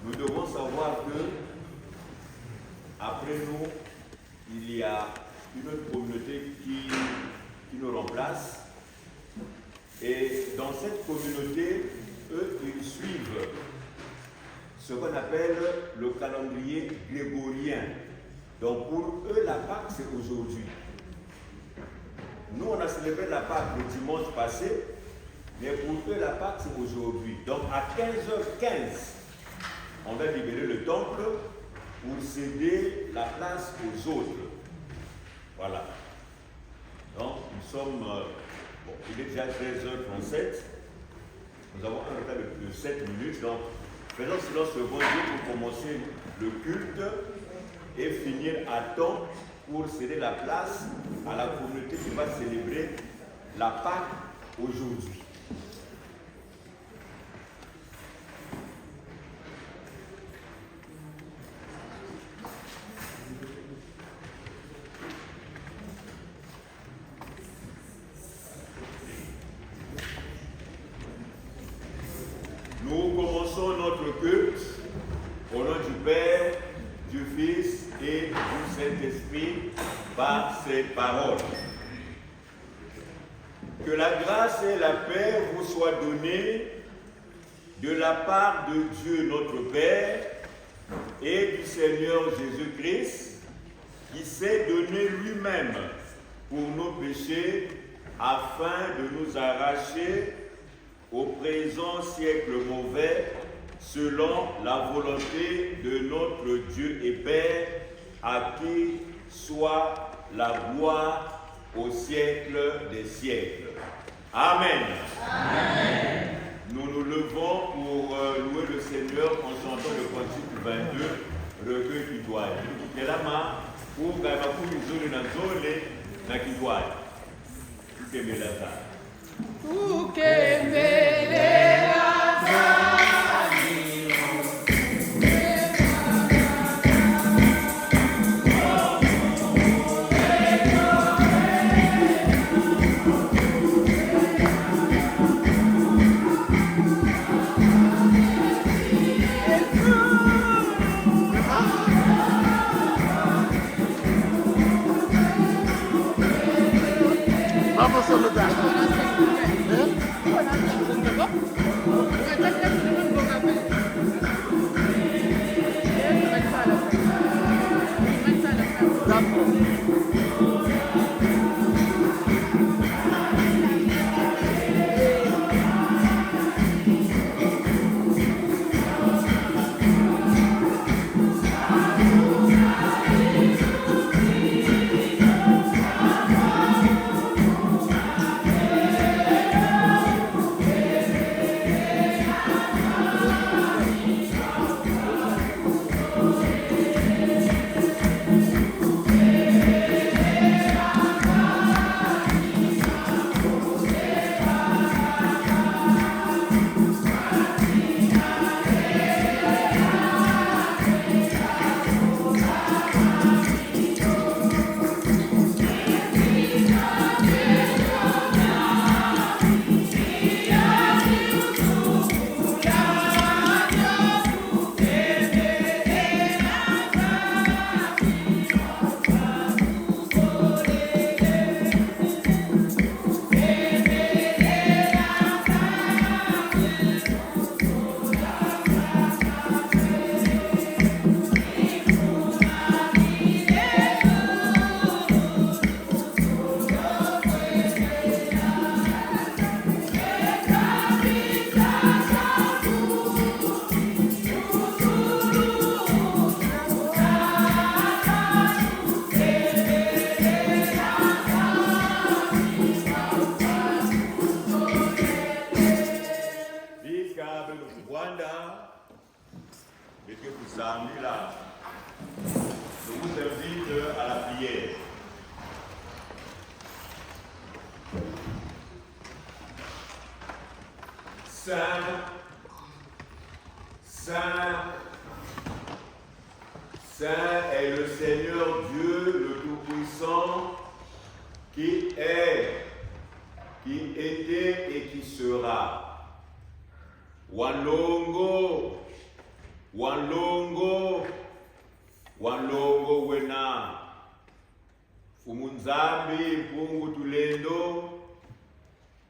Nous devons savoir que après nous, il y a une autre communauté qui nous remplace. Et dans cette communauté, eux, ils suivent ce qu'on appelle le calendrier grégorien. Donc pour eux, la Pâque, c'est aujourd'hui. Nous, on a célébré la Pâque le dimanche passé, mais pour eux, la Pâque, c'est aujourd'hui. Donc à 15h15, on va libérer le temple pour céder la place aux autres. Voilà. Donc, nous sommes... bon, il est déjà 13h37. Nous avons un retard de 7 minutes. Donc, faisons silence devant Dieu pour commencer le culte et finir à temps pour céder la place à la communauté qui va célébrer la Pâque aujourd'hui. Nous commençons notre culte au nom du Père, du Fils et du Saint-Esprit par ces paroles. Que la grâce et la paix vous soient données de la part de Dieu notre Père et du Seigneur Jésus-Christ, qui s'est donné lui-même pour nos péchés afin de nous arracher au présent siècle mauvais, selon la volonté de notre Dieu et Père, à qui soit la gloire au siècle des siècles. Amen. Amen. Nous nous levons pour louer le Seigneur en chantant le cantique 22, recueil Kidouaï. Et là, pour Gamakou Mizole Nanzole, na Kidouaï. Tout est mélata. Tout est mélata. Vamos a lugar. Saint est le Seigneur Dieu, le Tout-Puissant, qui est, qui Wanlongo, wanlongo, wanlongo wena. Fumunzambi mpungu tulendo,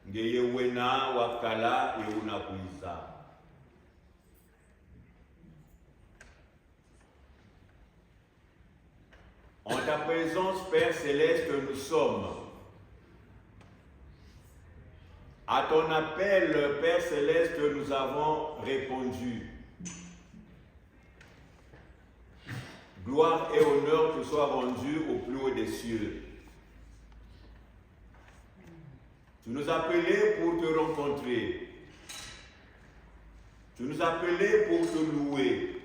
ngeye wena wakala yeuna kuiza. En ta présence, Père Céleste, nous sommes. À ton appel, Père Céleste, nous avons répondu. Gloire et honneur te soient rendus au plus haut des cieux. Tu nous appelais pour te rencontrer. Tu nous appelais pour te louer.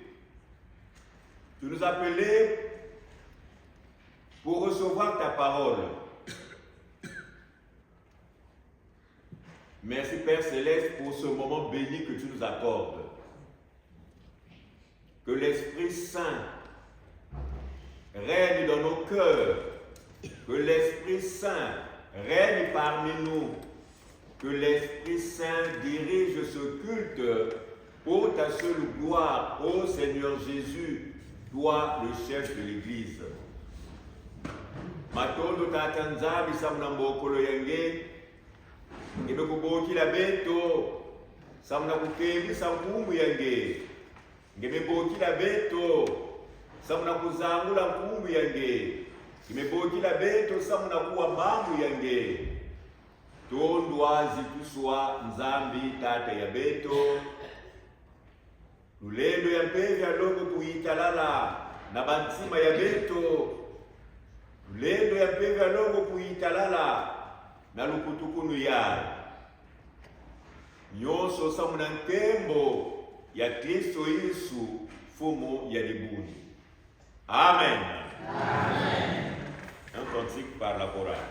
Tu nous appelais pour recevoir ta parole. Merci Père Céleste pour ce moment béni que tu nous accordes. Que l'Esprit Saint règne dans nos cœurs. Que l'Esprit Saint règne parmi nous. Que l'Esprit Saint dirige ce culte pour ta seule gloire, ô Seigneur Jésus, toi le chef de l'Église. Matondo tatanzabi samna mbokolo yange ngebe kubokila beto samna kukebi sampumu yange ngebe bokila beto samna kuzangula mpumu yange ngebe bokila beto samna kuwa mamu yange tondwazi tuswa nzambi tata ya beto lulendo ya mpevi alongo kuitalala na bantima ya beto lendo ya mpevi alongo kuitalala na lukutukunu yayo nyonso samuna nkembo ya Kristo Yesu fumu ya libuni. Amen. Amen. Un cantique par la chorale.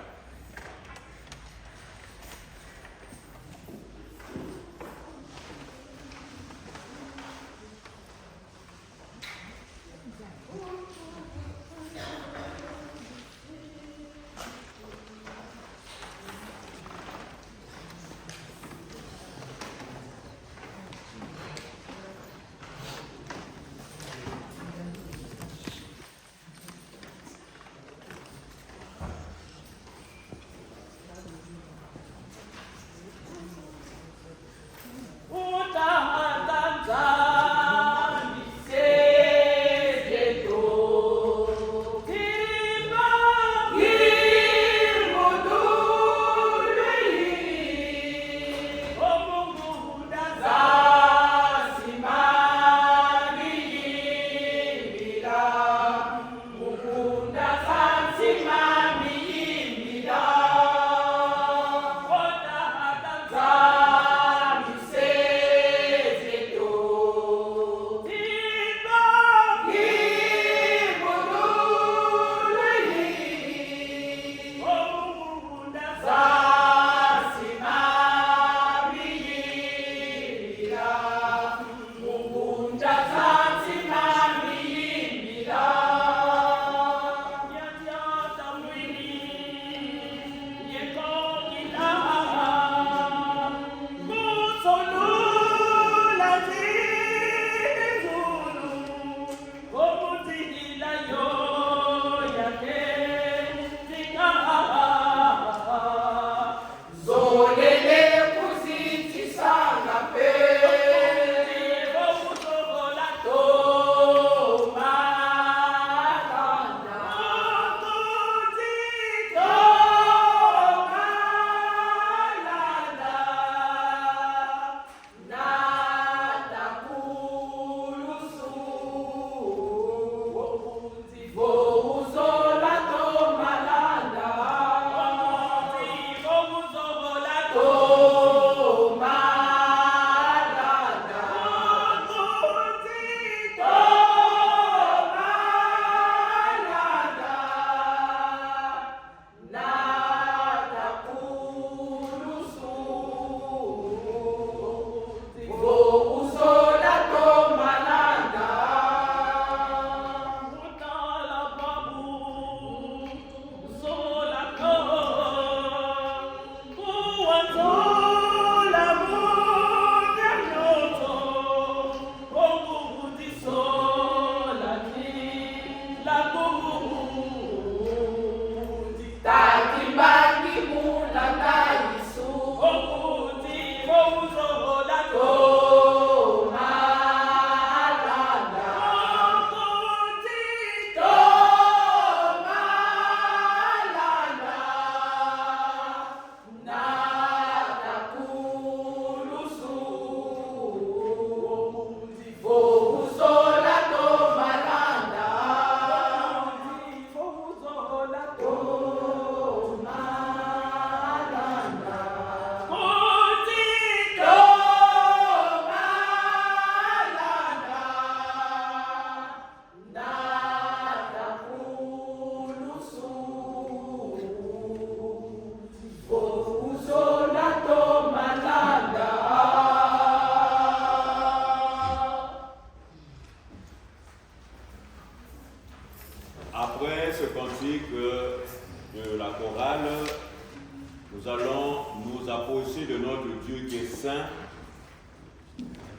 nous allons nous approcher de notre Dieu qui est saint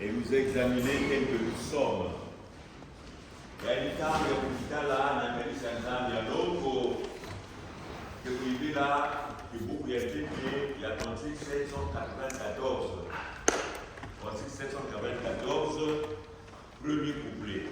et nous examiner tel que nous sommes. Yaani kama ya kujitala na maisha ndani ya longo kuibila kibuku ya Tete ya 3794. 3794, premier couplet.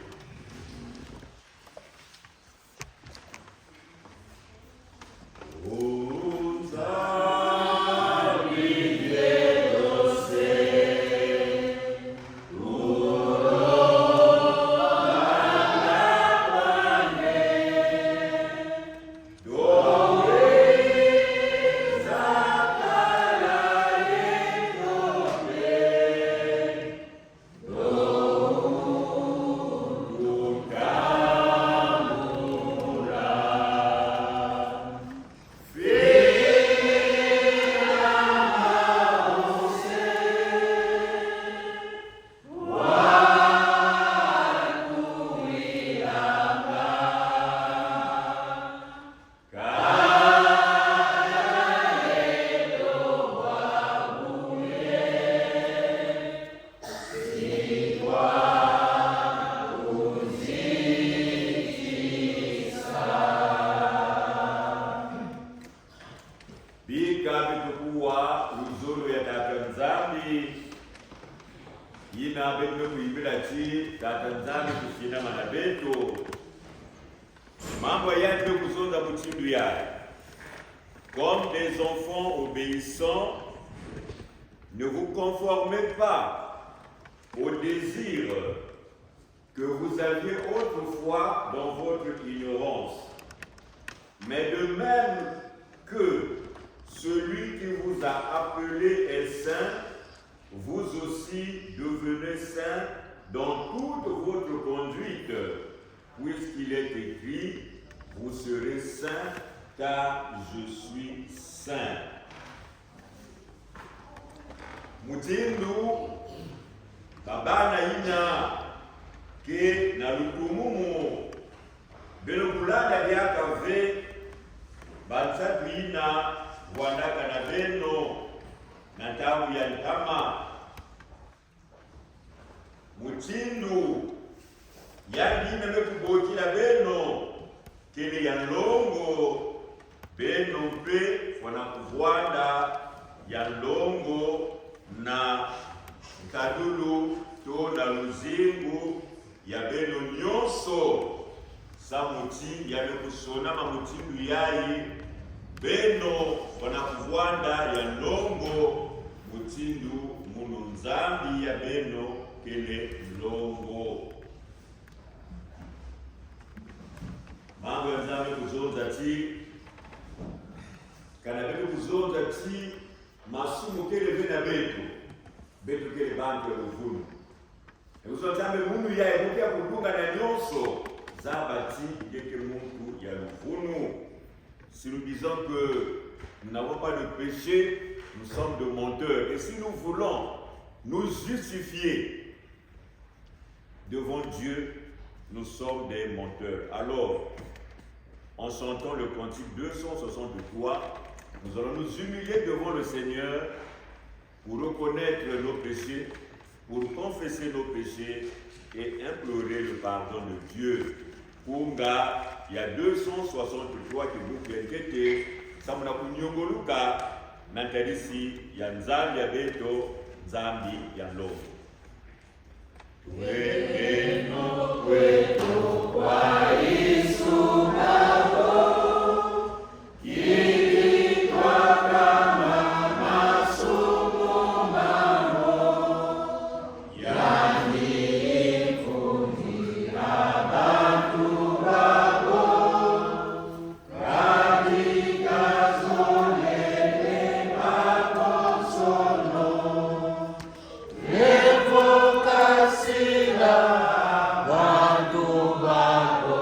Comme des enfants obéissants, ne vous conformez pas aux désirs que vous aviez autrefois dans votre ignorance. Mais de même que celui qui vous a appelé est saint, vous aussi devenez saints dans toute votre conduite, puisqu'il est écrit, vous serez saints car je suis saint. Mutindu babana ina ke na lutumumu belo kulanda lyakave bansatu ina wandaka na beno na tabu ya nkama. Mutindu yandime mekubokila beno kele ya nlongo beno mpe wana kuvwanda ya nlongo na nkadulu to na luzingu ya beno nyonso samuti ya mekusona mamutindu yayi beno wana kuvwanda ya nlongo mutindu munu nzambi ya beno kele nlongo. Mambo ya nzambi kuzonza ti kana betu kuzonza ti masumu kele bena betu kele bantu ya luvunu ekuzo nzambe munu ya ekukia kudunga na nyonso zabati yeke muntu ya luvunu. Si nous disons que nous n'avons pas de péché, nous sommes de menteurs. Et si nous voulons nous justifier devant Dieu, nous sommes des menteurs. Alors, en chantant le cantique 263, nous allons nous humilier devant le Seigneur pour reconnaître nos péchés, pour confesser nos péchés et implorer le pardon de Dieu. Kunga, il y a 263 qui nous viennent. Samuna kunyongoluka nantarisi ya nzambi ya beto nzambi ya lobo. Tuwekeno kwetu kwa Yesu babo kitwa kama masomo mamo yani ifundira abantu babo katika zonele babo sono evokasila bantu babo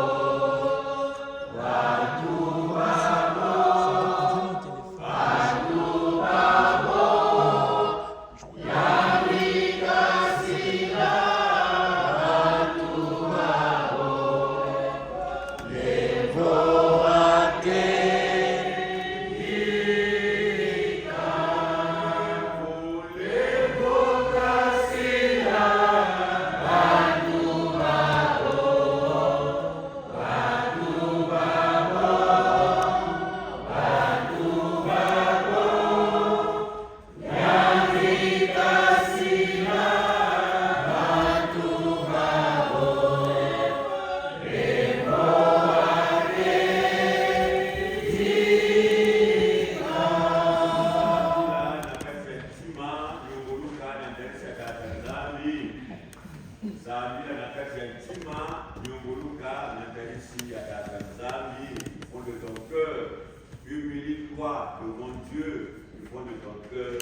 cœur,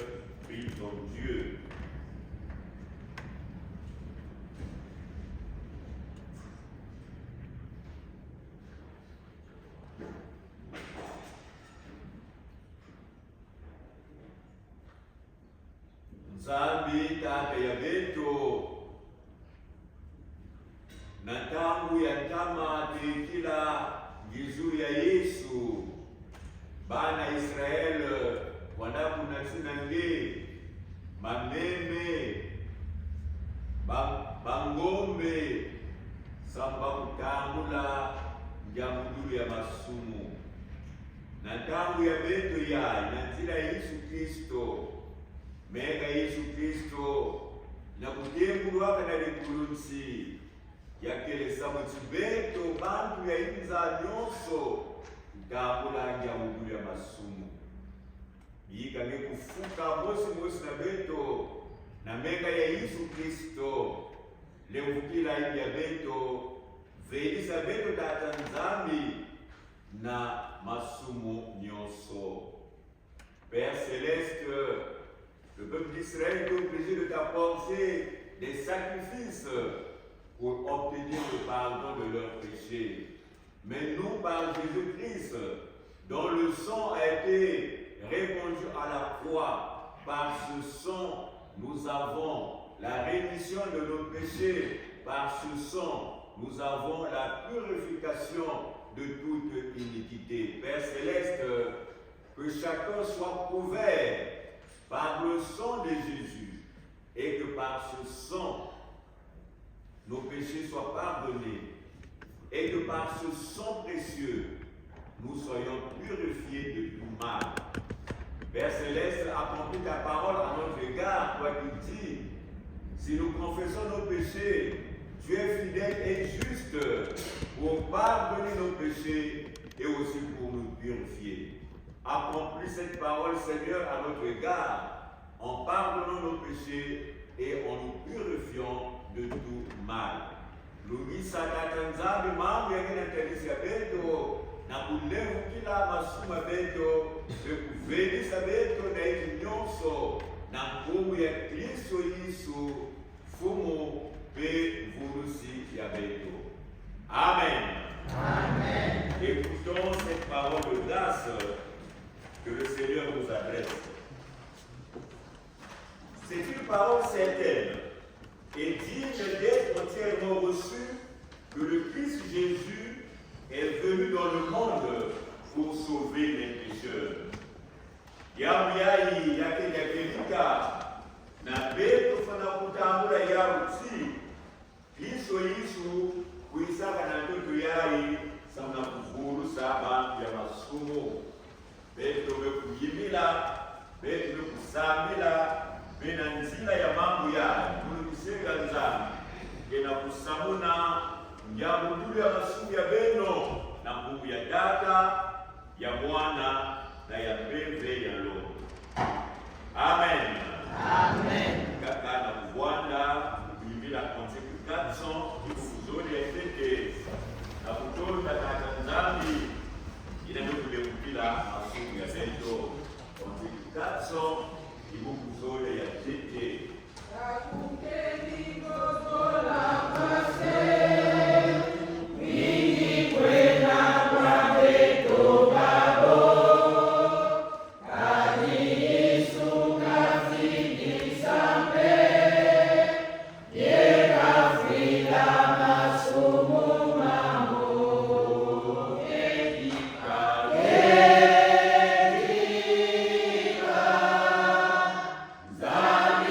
prie ton Dieu. Nzambi Tate ya beto, na tangu ya tama tekila gizu ya Yesu, bana Israel wanakunatsinange mameme bangombe samba kutambula njamudulu ya masumu na tangu ya beto ya nanzila Yesu Kristo mega Yesu Kristo na kutembulwaka na likulunsi yakelesa muchibeto bantu ya inza nyonso kutambula njamudulu ya masumu yikange kufuka mosi na beto na mega ya Yesu Kristo leukila ibi ya beto velisa beto tata Nzambi na masumu nyonso. Père Céleste, le peuple d'Israël est obligé de t'apporter des sacrifices pour obtenir le pardon de leurs péchés. Mais nous, par Jésus-Christ, dont le sang a été répandu à la croix, par ce sang, nous avons la rémission de nos péchés. Par ce sang, nous avons la purification de toute iniquité. Père Céleste, que chacun soit couvert par le sang de Jésus et que par ce sang, nos péchés soient pardonnés et que par ce sang précieux, nous soyons purifiés de tout mal. Père Céleste, accomplis ta parole à notre égard, toi qui dis, si nous confessons nos péchés, tu es fidèle et juste pour pardonner nos péchés et aussi pour nous purifier. Accomplis cette parole, Seigneur, à notre égard, en pardonnant nos péchés et en nous purifiant de tout mal. Lumisa tata Nzambi mambo yengine telisia beto na kulevu kila masuma beto bekuvelisa beto na iti nyonso na nguvu ya Kristo Yesu fumu pe vurusi ya beto. Amen. Amen. Écoutons cette parole de grâce que le Seigneur nous adresse. C'est une parole certaine et digne d'être entièrement reçue que le Christ Jésus est venu dans le monde pour sauver les pécheurs. Yamuyai yakelika na beto fana kutambula yauti Kristo Yesu kuisaka na ndoto yai sana kuvuru saba ya masumo beto bekuyimila beto bekusamila bena nzila ya mambo ya kulisenga Nzambi kena kusamuna njamudulu ya masumu ya beno na nguvu ya Data ya Mwana na ya Pembe ya Roho. Amen. Amen. Kaka na kuwanda kuimila konseku 400 ikufuzoni ya itete na kutonda Tata Nzambi inamekule kupila masumu ya beno konseku 400 ikufuzoni ya itete. Zan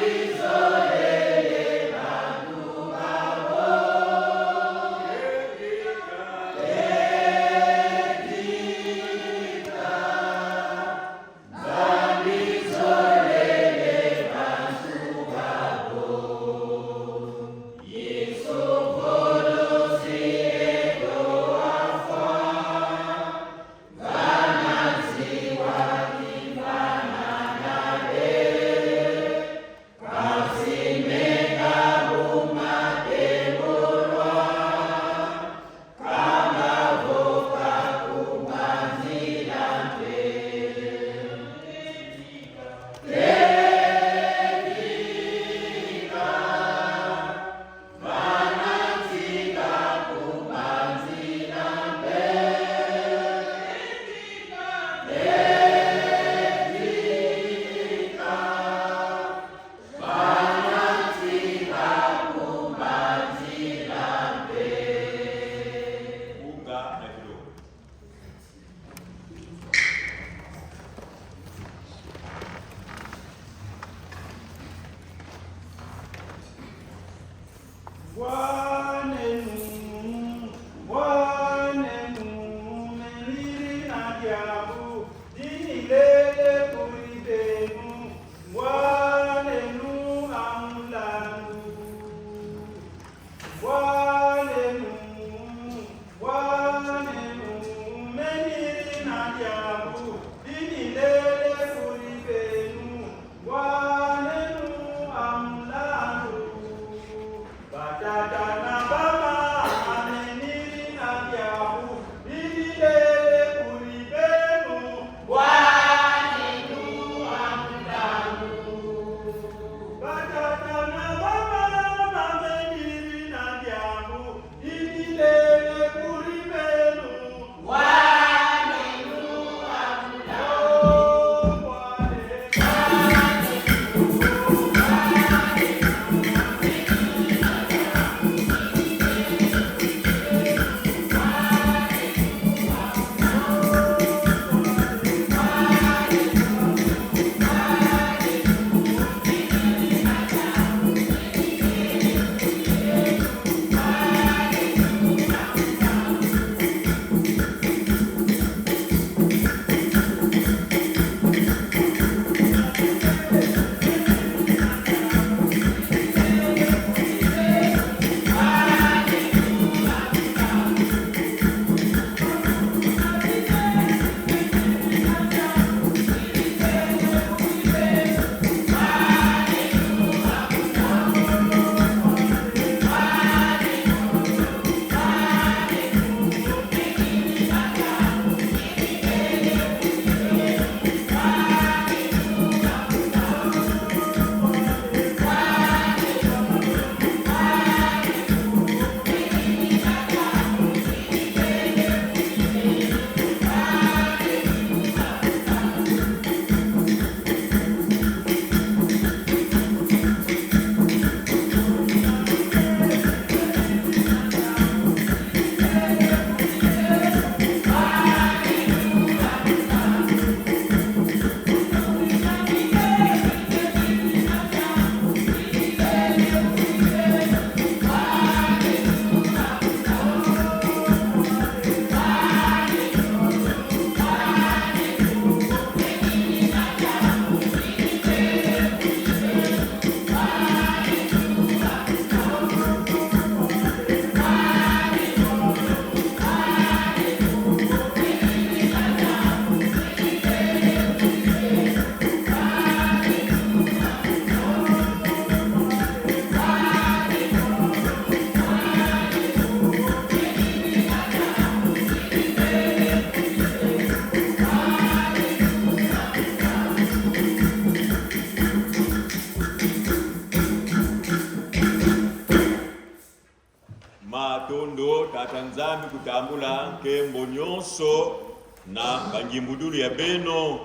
tata nzambi kutambula nkembo nyonso na bangimbudulu ya beno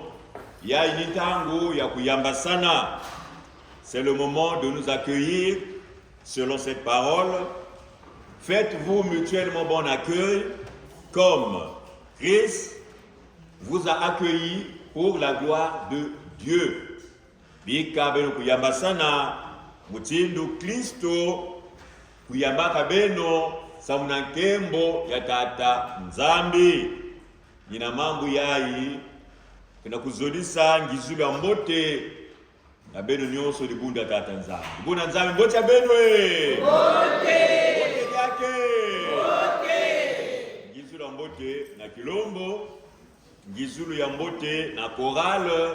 ya initangu ya kuyamba sana. C'est le moment de nous accueillir selon cette parole. Faites-vous mutuellement bon accueil comme Christ vous a accueilli pour la gloire de Dieu. Bika beno kuyamba sana mutindu Kristo kuyambaka beno samuna nkembo ya tata nzambi. Nina mambo yayi kena kuzolisa ngizulu ya mbote na beno nyonso libunda tata nzambi. Libunda nzambi mbote ya beno mbote yake ngizulu ya mbote na kilombo, ngizulu ya mbote na chorale,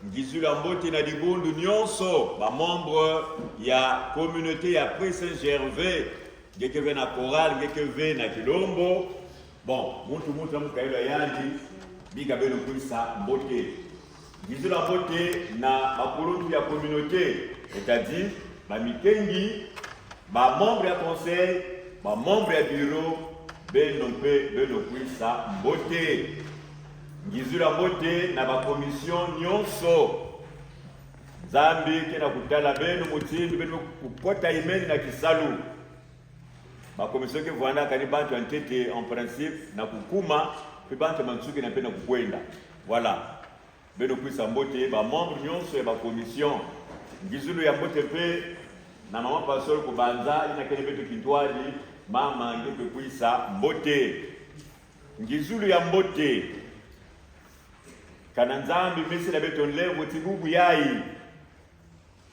ngizulu ya mbote na libundu nyonso ba membre ya communauté ya Pré Saint-Gervais ngekeve na chorale ngekeve na kilombo. Bon, mutu mukailo yandi biga beno kuisa mbote. Ngizulu ya mbote na makulutu ya communauté, c'est-à-dire ba mikengi, ba membre ya conseil, ba membre ya bureau beno kuisa mbote. Ngizulu ya mbote na ba commission nyonso Zambi kena kutala beno mutindu beno kupota imeni na kisalu. Ma commission ke vwana kani bantu antete en principe na kukuma pe bantu mansuki na pena kukwenda. Voilà. Beno kuisa mbote ba membre nyonso ya ba commission. Ngizulu ya mbote pe na mama pastor kubanza ina kene beto kitwali mama ngeke kuisa mbote. Ngizulu ya mbote kana nzambi mesi na beto nlevo tibubu yayi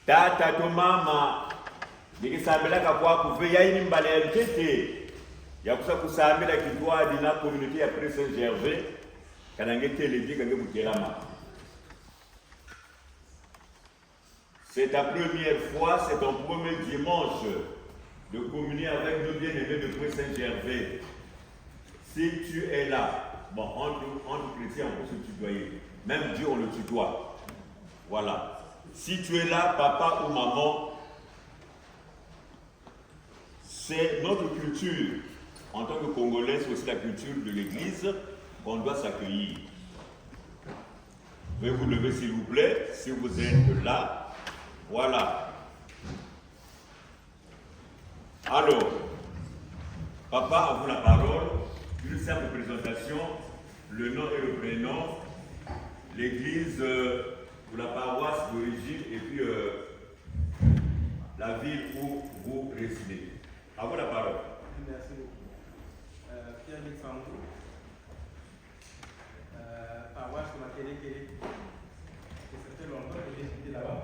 tata to mama nikisambelaka kwa kuve yayi ni mbale ya mtete ya kusa kusambela kitwadi na communauté ya Pré Saint-Gervais kana ngete lebi kange mukelama. C'est ta première fois, c'est ton premier dimanche de communier avec nos bien-aimés de Pré Saint-Gervais. Si tu es là, bon, entre chrétiens, on peut se tutoyer. Même Dieu, on le tutoie. Voilà. Si tu es là, papa ou maman, c'est notre culture. En tant que Congolais, c'est aussi la culture de l'Église qu'on doit s'accueillir. Veuillez vous lever, s'il vous plaît, si vous êtes là. Voilà. Alors, papa, à vous la parole. Une simple présentation, le nom et le prénom, l'église ou la paroisse d'origine et puis la ville où vous résidez. À vous la parole. Merci beaucoup. Pierre Alexandre, paroisse de Makele-Kele. Ça fait longtemps que j'ai étudié là-bas.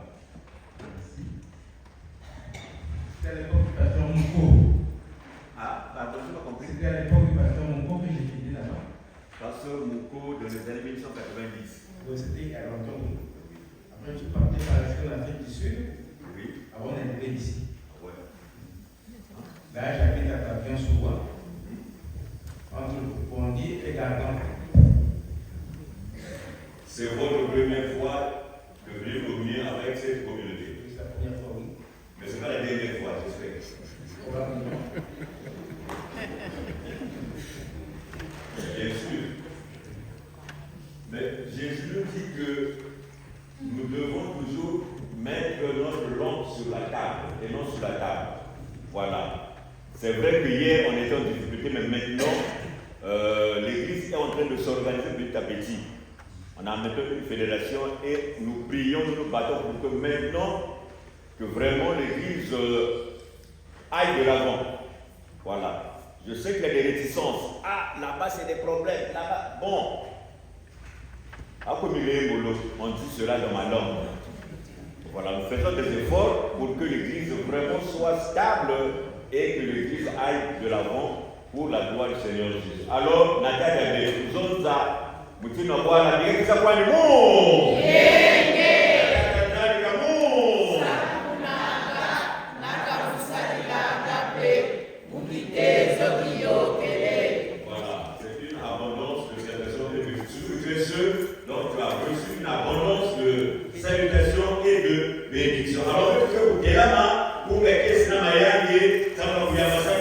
C'était à l'époque du pasteur Mouko. Ah, pardon, je n'ai pas compris. C'était à l'époque du pasteur Mouko que j'ai étudié là-bas. Pasteur Mouko dans les années 1990. Oui, c'était il y a longtemps. Après, je suis parti par en Afrique du Sud. Oui. Avant d'être ici. Ouais. Là, j'habite à Tapion-sous-Bois. Entre Bondy et Gargan. C'est votre première fois de venir communier avec cette communauté. C'est la première fois, oui. Mais ce n'est pas la dernière fois, j'espère. Probablement. Bien sûr. Mais Jésus nous dit que nous devons toujours mettre notre langue sur la table et non sur la table. Voilà. C'est vrai que hier on était en difficulté, mais maintenant l'Église est en train de s'organiser petit à petit. On a maintenant une fédération et nous prions, nous nous battons pour que maintenant que vraiment l'Église aille de l'avant. Voilà. Je sais qu'il y a des réticences. Ah, là-bas c'est des problèmes. Là-bas, bon. On dit cela dans ma langue. Voilà, nous faisons des efforts pour que l'Église vraiment soit stable et que l'Église aille de l'avant pour la gloire du Seigneur Jésus. Alors, Nathalie, nous sommes à Moutina Boala, mais qu'est-ce que ça Voilà, c'est une abondance de salutations et de ceux dont tu as reçu une abondance de salutations et de bénédictions. Alors, que vous pour que Mayani, ça va vous y avoir ça,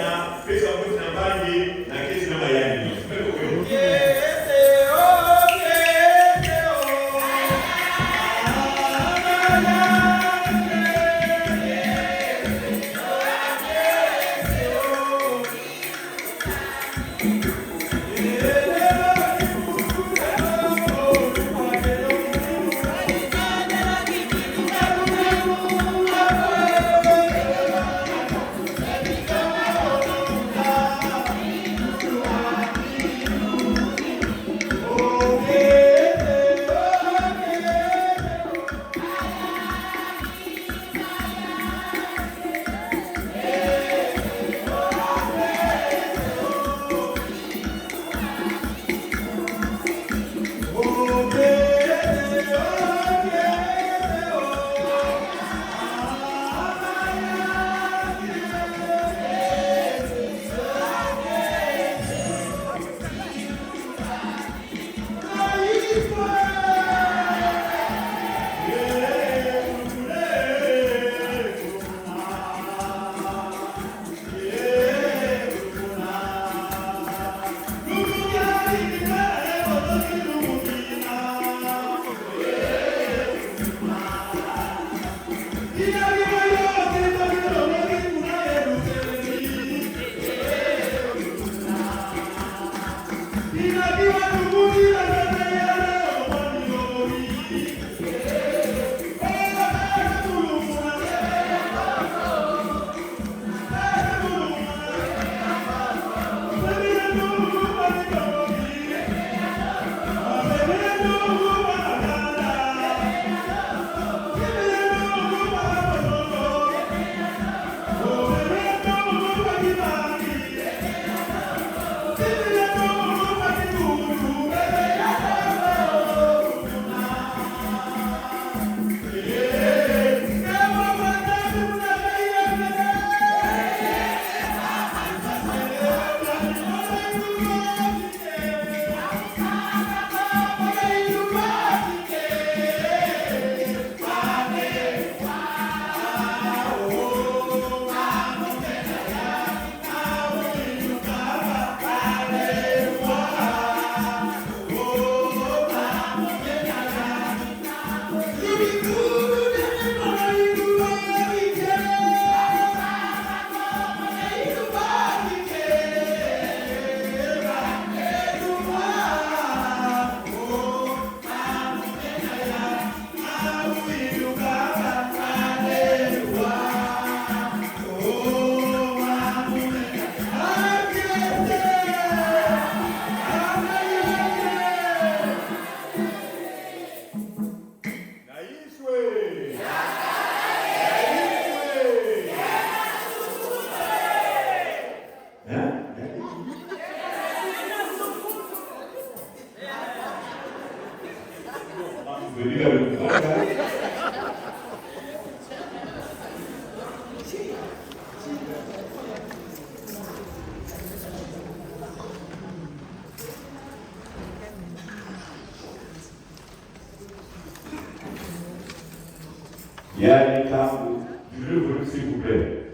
Il y a des temps où, je veux vous s'il vous plaît,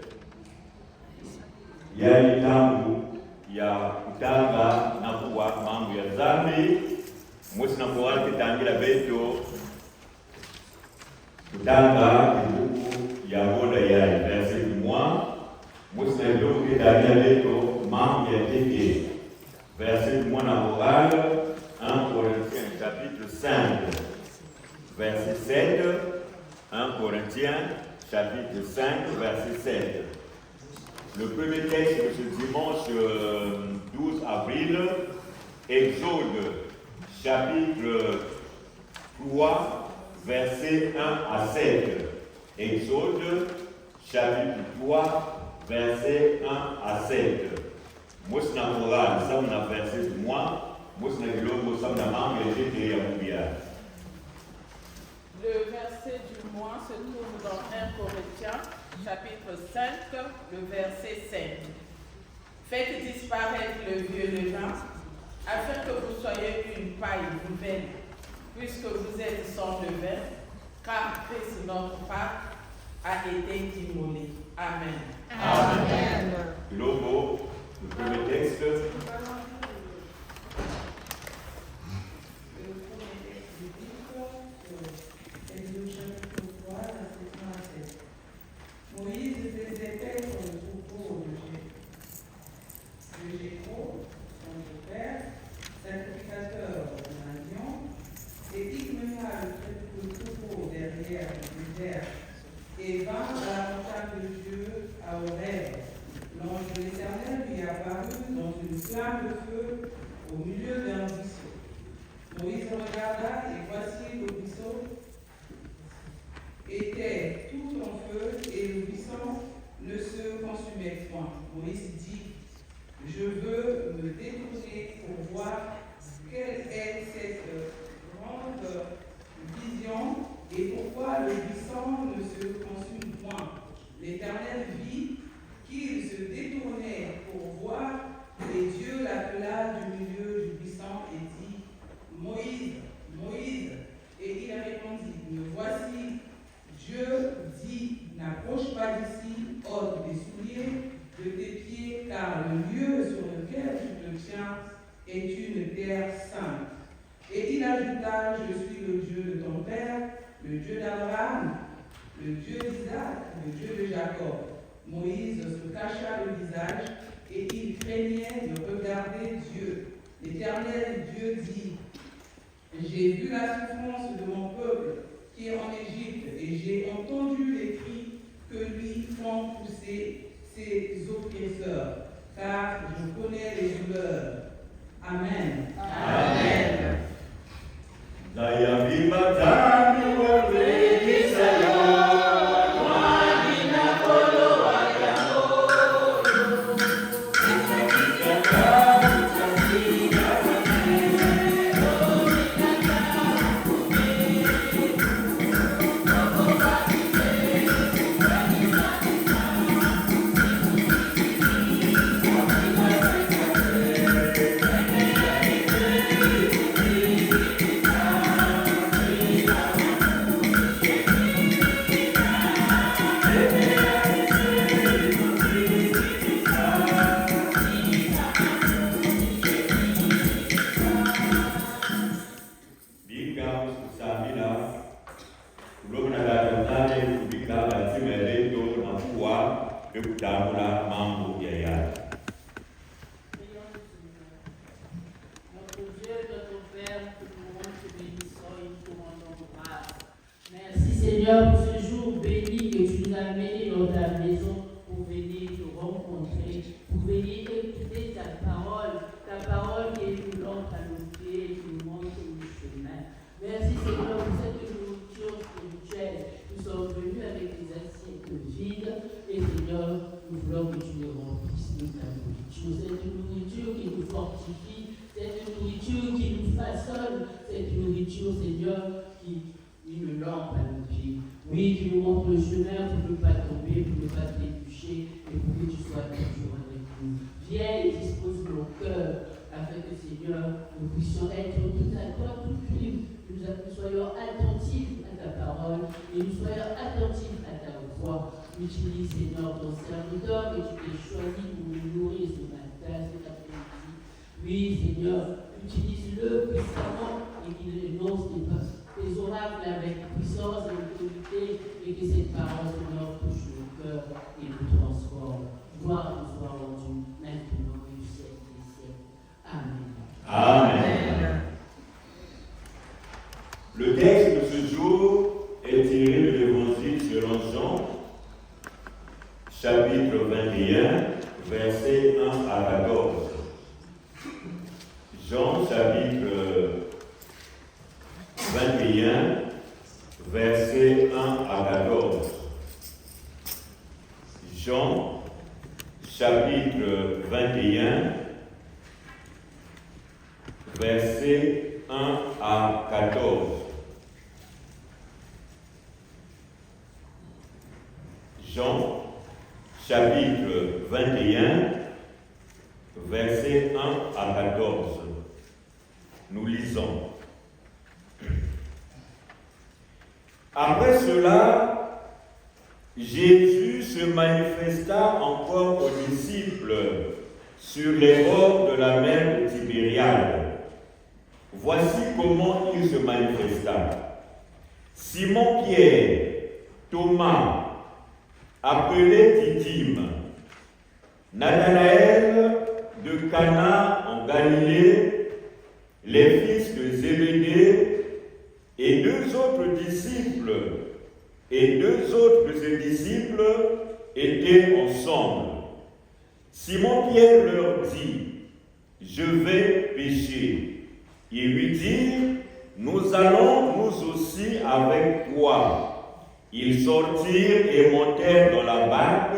il y a des temps où il y a kutanga na kuwa mambo ya dhambi, mwesi na kuwa kitangira beto, kutanga kibuku ya moda ya verset du mois, mwesi na kidogo kitangira beto, mambo ya teke, verset du mois na morale, 1 Corinthiens chapitre 5, verset 7, 1 Corinthiens, chapitre 5, verset 7. Le premier texte de ce dimanche 12 avril, Exode, chapitre 3, verset 1 à 7. Exode, chapitre 3, verset 1 à 7. Moi, c'est un moral, ça, on a verset de moi. Moi, c'est un logo, ça, on a manque, et j'ai Le verset du mois se trouve dans 1 Corinthiens, chapitre 5, le verset 5. Faites disparaître le vieux levain, afin que vous soyez une paille nouvelle, puisque vous êtes sans levain, car Christ notre Pâque a été immolé. Amen. Amen. Logo, le premier texte. Moïse désertait son troupeau de Jéthro, son père, sacrificateur de la nation, et il mena le troupeau derrière le désert et vint à la montagne de Dieu à Horeb. L'ange de l'Éternel lui apparut dans une flamme de feu au milieu d'un buisson. Moïse regarda et voici le buisson était tout en feu et le buisson ne se consumait point. Moïse dit, je veux me détourner pour voir quelle est cette grande vision et pourquoi le buisson ne se consume point. L'Éternel vit qu'il se détournait pour voir et Dieu l'appela du milieu du buisson et dit, Moïse, Moïse. Et il répondit, me voici. Dieu dit, n'approche pas d'ici, ôte des souliers de tes pieds, car le lieu sur lequel tu te tiens est une terre sainte. Et il ajouta, je suis le Dieu de ton père, le Dieu d'Abraham, le Dieu d'Isaac, le Dieu de Jacob. Moïse se cacha le visage et il craignait de regarder Dieu. L'Éternel Dieu dit, j'ai vu la souffrance de mon peuple qui est en Égypte et j'ai entendu les cris que lui font pousser ses oppresseurs, car je connais les douleurs. Amen. Amen. Seigneur, pour ce jour béni que tu nous as amené dans ta maison pour venir te rencontrer, pour venir écouter ta parole qui est une lampe à nos pieds et qui nous montre le chemin. Merci Seigneur pour cette nourriture spirituelle. Nous sommes venus avec des assiettes vides et Seigneur, nous voulons que tu nous remplisses de ta nourriture. Cette nourriture qui nous fortifie, cette nourriture qui nous façonne, cette nourriture Seigneur qui une lampe à nos pieds. Oui, qui nous montre le chemin pour ne pas tomber, pour ne pas trébucher, et pour que tu sois toujours avec nous. Viens et dispose nos cœurs, afin que, Seigneur, nous puissions être tout à toi, tout libres. Nous soyons attentifs à ta parole, et nous soyons attentifs à ta voix. Utilise, Seigneur, ton serviteur que tu t'es choisi pour nous nourrir ce matin, cet après-midi. Oui, Seigneur, utilise-le puissamment et qu'il énonce tes oracles avec puissance et autorité, et que cette parole, Seigneur, touche nos cœurs et nous transforme. Gloire nous soit rendue maintenant et au siècle des siècles. Amen. Amen. Le texte de ce jour est tiré de l'Évangile selon Jean, chapitre 21, versets 1 à 14. Jean, chapitre 21, versets 1 à 14. Jean, chapitre 21, versets 1 à 14. Jean, chapitre 21, versets 1 à 14. Nous lisons. Après cela, Jésus se manifesta encore aux disciples sur les bords de la mer de Tibériade. Voici comment il se manifesta. Simon-Pierre, Thomas, appelé Didyme, Nathanaël de Cana en Galilée, les fils de Zébédée, et deux autres disciples, et deux autres de ses disciples étaient ensemble. Simon-Pierre leur dit, « Je vais pêcher. » Ils lui dirent, « Nous allons nous aussi avec toi. » Ils sortirent et montèrent dans la barque.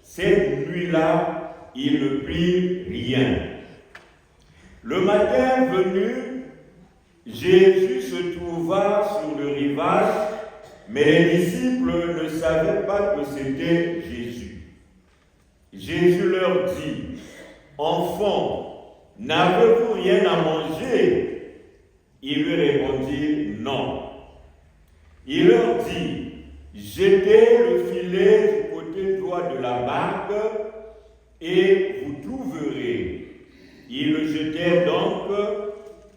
Cette nuit-là, ils ne prirent rien. Le matin venu, Jésus se trouva sur le rivage, mais les disciples ne savaient pas que c'était Jésus. Jésus leur dit, « Enfants, n'avez-vous rien à manger ?» Ils lui répondirent, « Non. » Il leur dit, « Jetez le filet du côté droit de la barque et vous trouverez. » Ils le jetèrent donc,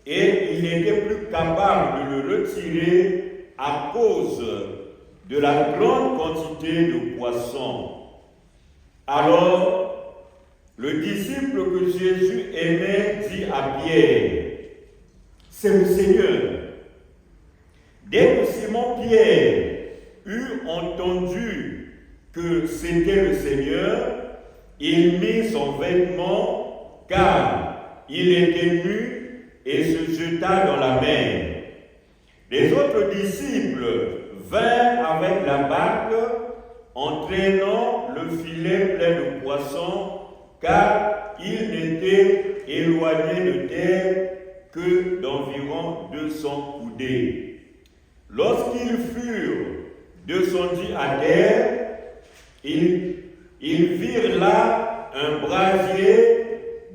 et il n'était plus capable de le retirer à cause de la grande quantité de poissons. Alors, le disciple que Jésus aimait dit à Pierre, « C'est le Seigneur. » Dès que Simon-Pierre eut entendu que c'était le Seigneur, il mit son vêtement, car il était nu, et se jeta dans la mer. Les autres disciples vinrent avec la barque, entraînant le filet plein de poissons, car ils n'étaient éloignés de terre que d'environ 200 coudées. Lorsqu'ils furent descendus à terre, ils virent là un brasier,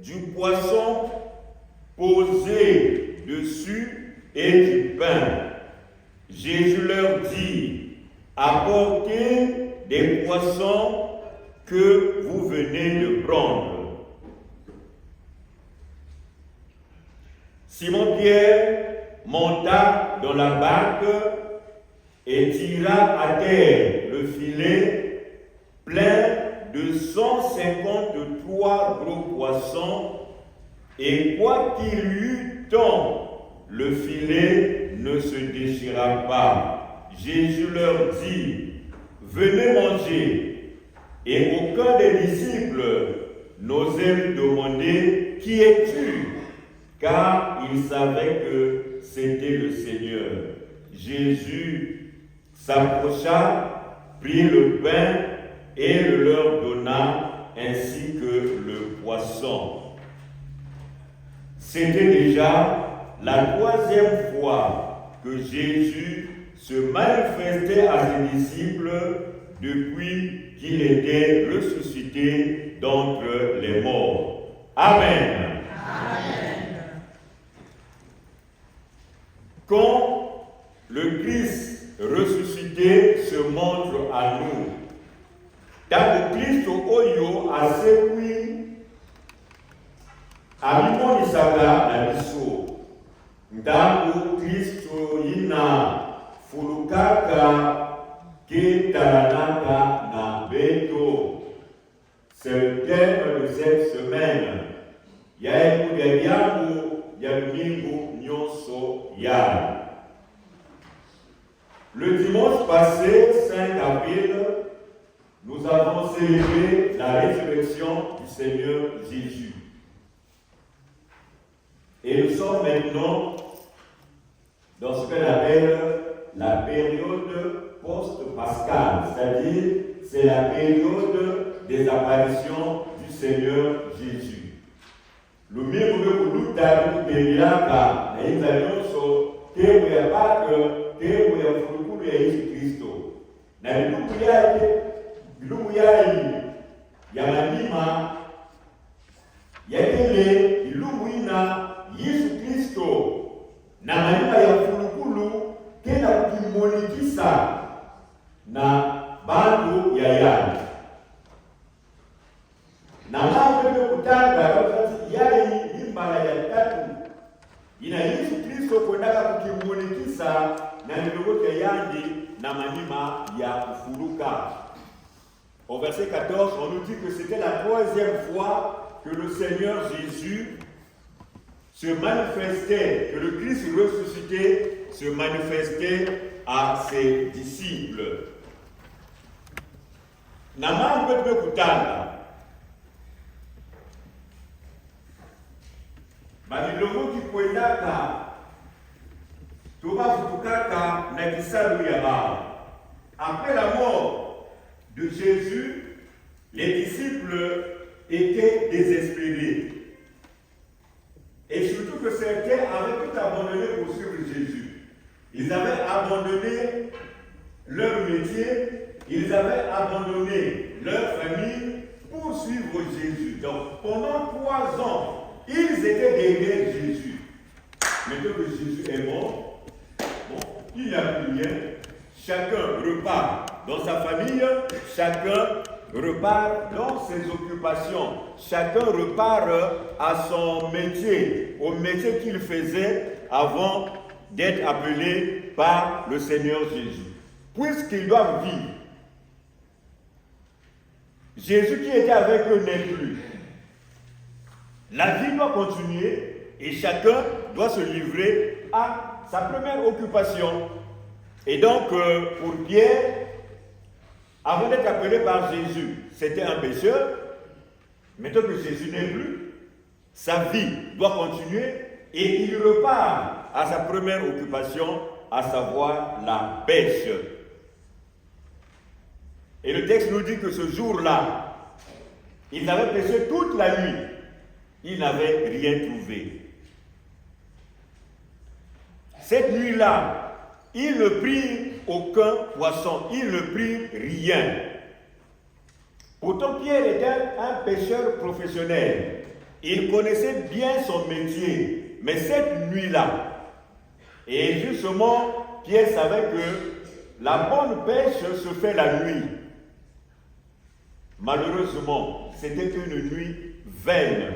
du poisson posé dessus et du pain. Jésus leur dit, « Apportez des poissons que vous venez de prendre. » Simon-Pierre monta dans la barque et tira à terre le filet plein de 153 gros poissons, et quoi qu'il eût tant, le filet ne se déchira pas. Jésus leur dit, « Venez manger. » Et aucun des disciples n'osait lui demander, « Qui es-tu » car il savait que c'était le Seigneur. Jésus s'approcha, prit le pain et le leur donna, ainsi que le poisson. C'était déjà la 3e fois que Jésus se manifestait à ses disciples depuis qu'il était ressuscité d'entre les morts. Amen. Quand le Christ ressuscité se montre à nous, tangu Kristo oyo asekwi abimonisaka na biso, ntangu Kristo yina fulukaka ketalanaka na beto. C'est le thème de cette semaine. Yaekuja yangu ya domingo nyonso ya. Le dimanche passé, 5 avril, nous avons célébré la résurrection du Seigneur Jésus. Et nous sommes maintenant dans ce qu'on appelle la période post-pascale, c'est-à-dire c'est la période des apparitions du Seigneur Jésus. Le miracle de l'Utah de Beliaka, et nous avions que vous a pas que vous a fait de Jésus-Christ. Na biluku yake, biluku yai ya manima yakele biluku ina Yesu Kristo na manima ya fulukulu kena kimonikisa na bandu ya yani. Na mambo kutanga yai imbala ya tatu ina Yesu Kristo kwendaka kukimuonikisa na nilogote yandi na manima ya ufuruka. Au verset 14, on nous dit que c'était la 3e fois que le Seigneur Jésus se manifestait, que le Christ ressuscité se manifestait à ses disciples. Na mambo kutanga Babilongo kikwendaka tobafutukaka na kisalu ya ba. Après la mort de Jésus, les disciples étaient désespérés. Et surtout que certains avaient tout abandonné pour suivre Jésus. Ils avaient abandonné leur métier, ils avaient abandonné leur famille pour suivre Jésus. Donc pendant 3 ans, ils étaient derrière Jésus. Maintenant que Jésus est mort, il n'y a plus rien. Chacun repart dans sa famille, chacun repart dans ses occupations, chacun repart à son métier, au métier qu'il faisait avant d'être appelé par le Seigneur Jésus. Puisqu'ils doivent vivre. Jésus qui était avec eux n'est plus. La vie doit continuer et chacun doit se livrer à sa première occupation. Et donc, pour Pierre, avant d'être appelé par Jésus, c'était un pécheur. Maintenant que Jésus n'est plus, sa vie doit continuer et il repart à sa première occupation, à savoir la pêche. Et le texte nous dit que ce jour-là, ils avaient pêché toute la nuit. Ils n'avaient rien trouvé. Cette nuit-là, ils ne prirent aucun poisson, ils ne prirent rien. Pourtant, Pierre était un pêcheur professionnel. Il connaissait bien son métier. Mais cette nuit-là, et justement, Pierre savait que la bonne pêche se fait la nuit. Malheureusement, c'était une nuit vaine,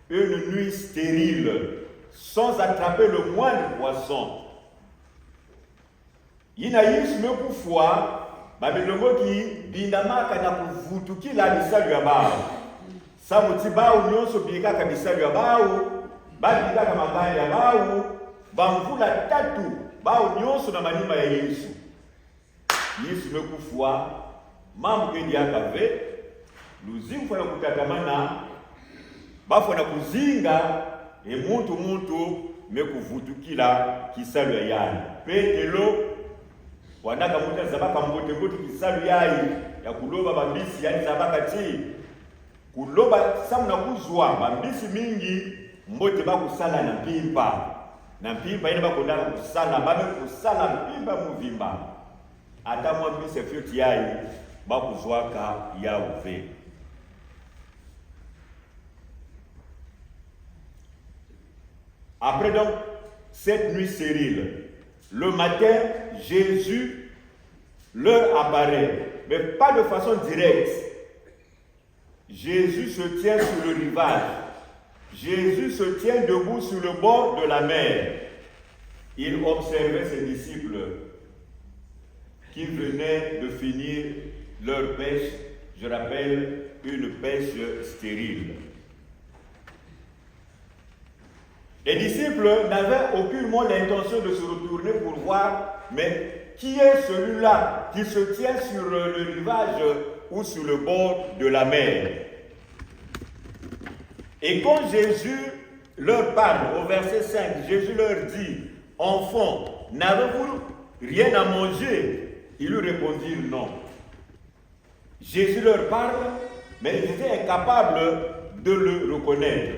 une nuit stérile, sans attraper le moindre poisson. Inaïs me kufwa, babelongo ki bindama kana kuvutuki la bisalu ya bao. Samuti bao nyonso bika ka bisalu ya bao, babika ka mabaya ya bao, bamvula tatu bao nyonso na manima ya Yesu. Yesu me kufwa, mamu kendi akave, luzingu fana kutatamana, bafana kuzinga, e muntu me kuvutukila kisalu ya yani. Petelo wanaka muta zabaka mbote kisalu yai ya kuloba bambisi yani zabaka ti kuloba samuna kuzwa bambisi mingi mbote bakusala na mpimba ine bakondaka kusala babe kusala mpimba muvimba ata mwambisi fyoti yai bakuzwaka ya uve. Après donc cette nuit stérile, le matin, Jésus leur apparaît, mais pas de façon directe. Jésus se tient sur le rivage. Jésus se tient debout sur le bord de la mer. Il observait ses disciples qui venaient de finir leur pêche, je rappelle, une pêche stérile. Les disciples n'avaient aucunement l'intention de se retourner pour voir, mais qui est celui-là qui se tient sur le rivage ou sur le bord de la mer? Et quand Jésus leur parle, au verset 5, Jésus leur dit, « Enfants, n'avez-vous rien à manger ?» Ils lui répondirent non. Jésus leur parle, mais ils étaient incapables de le reconnaître.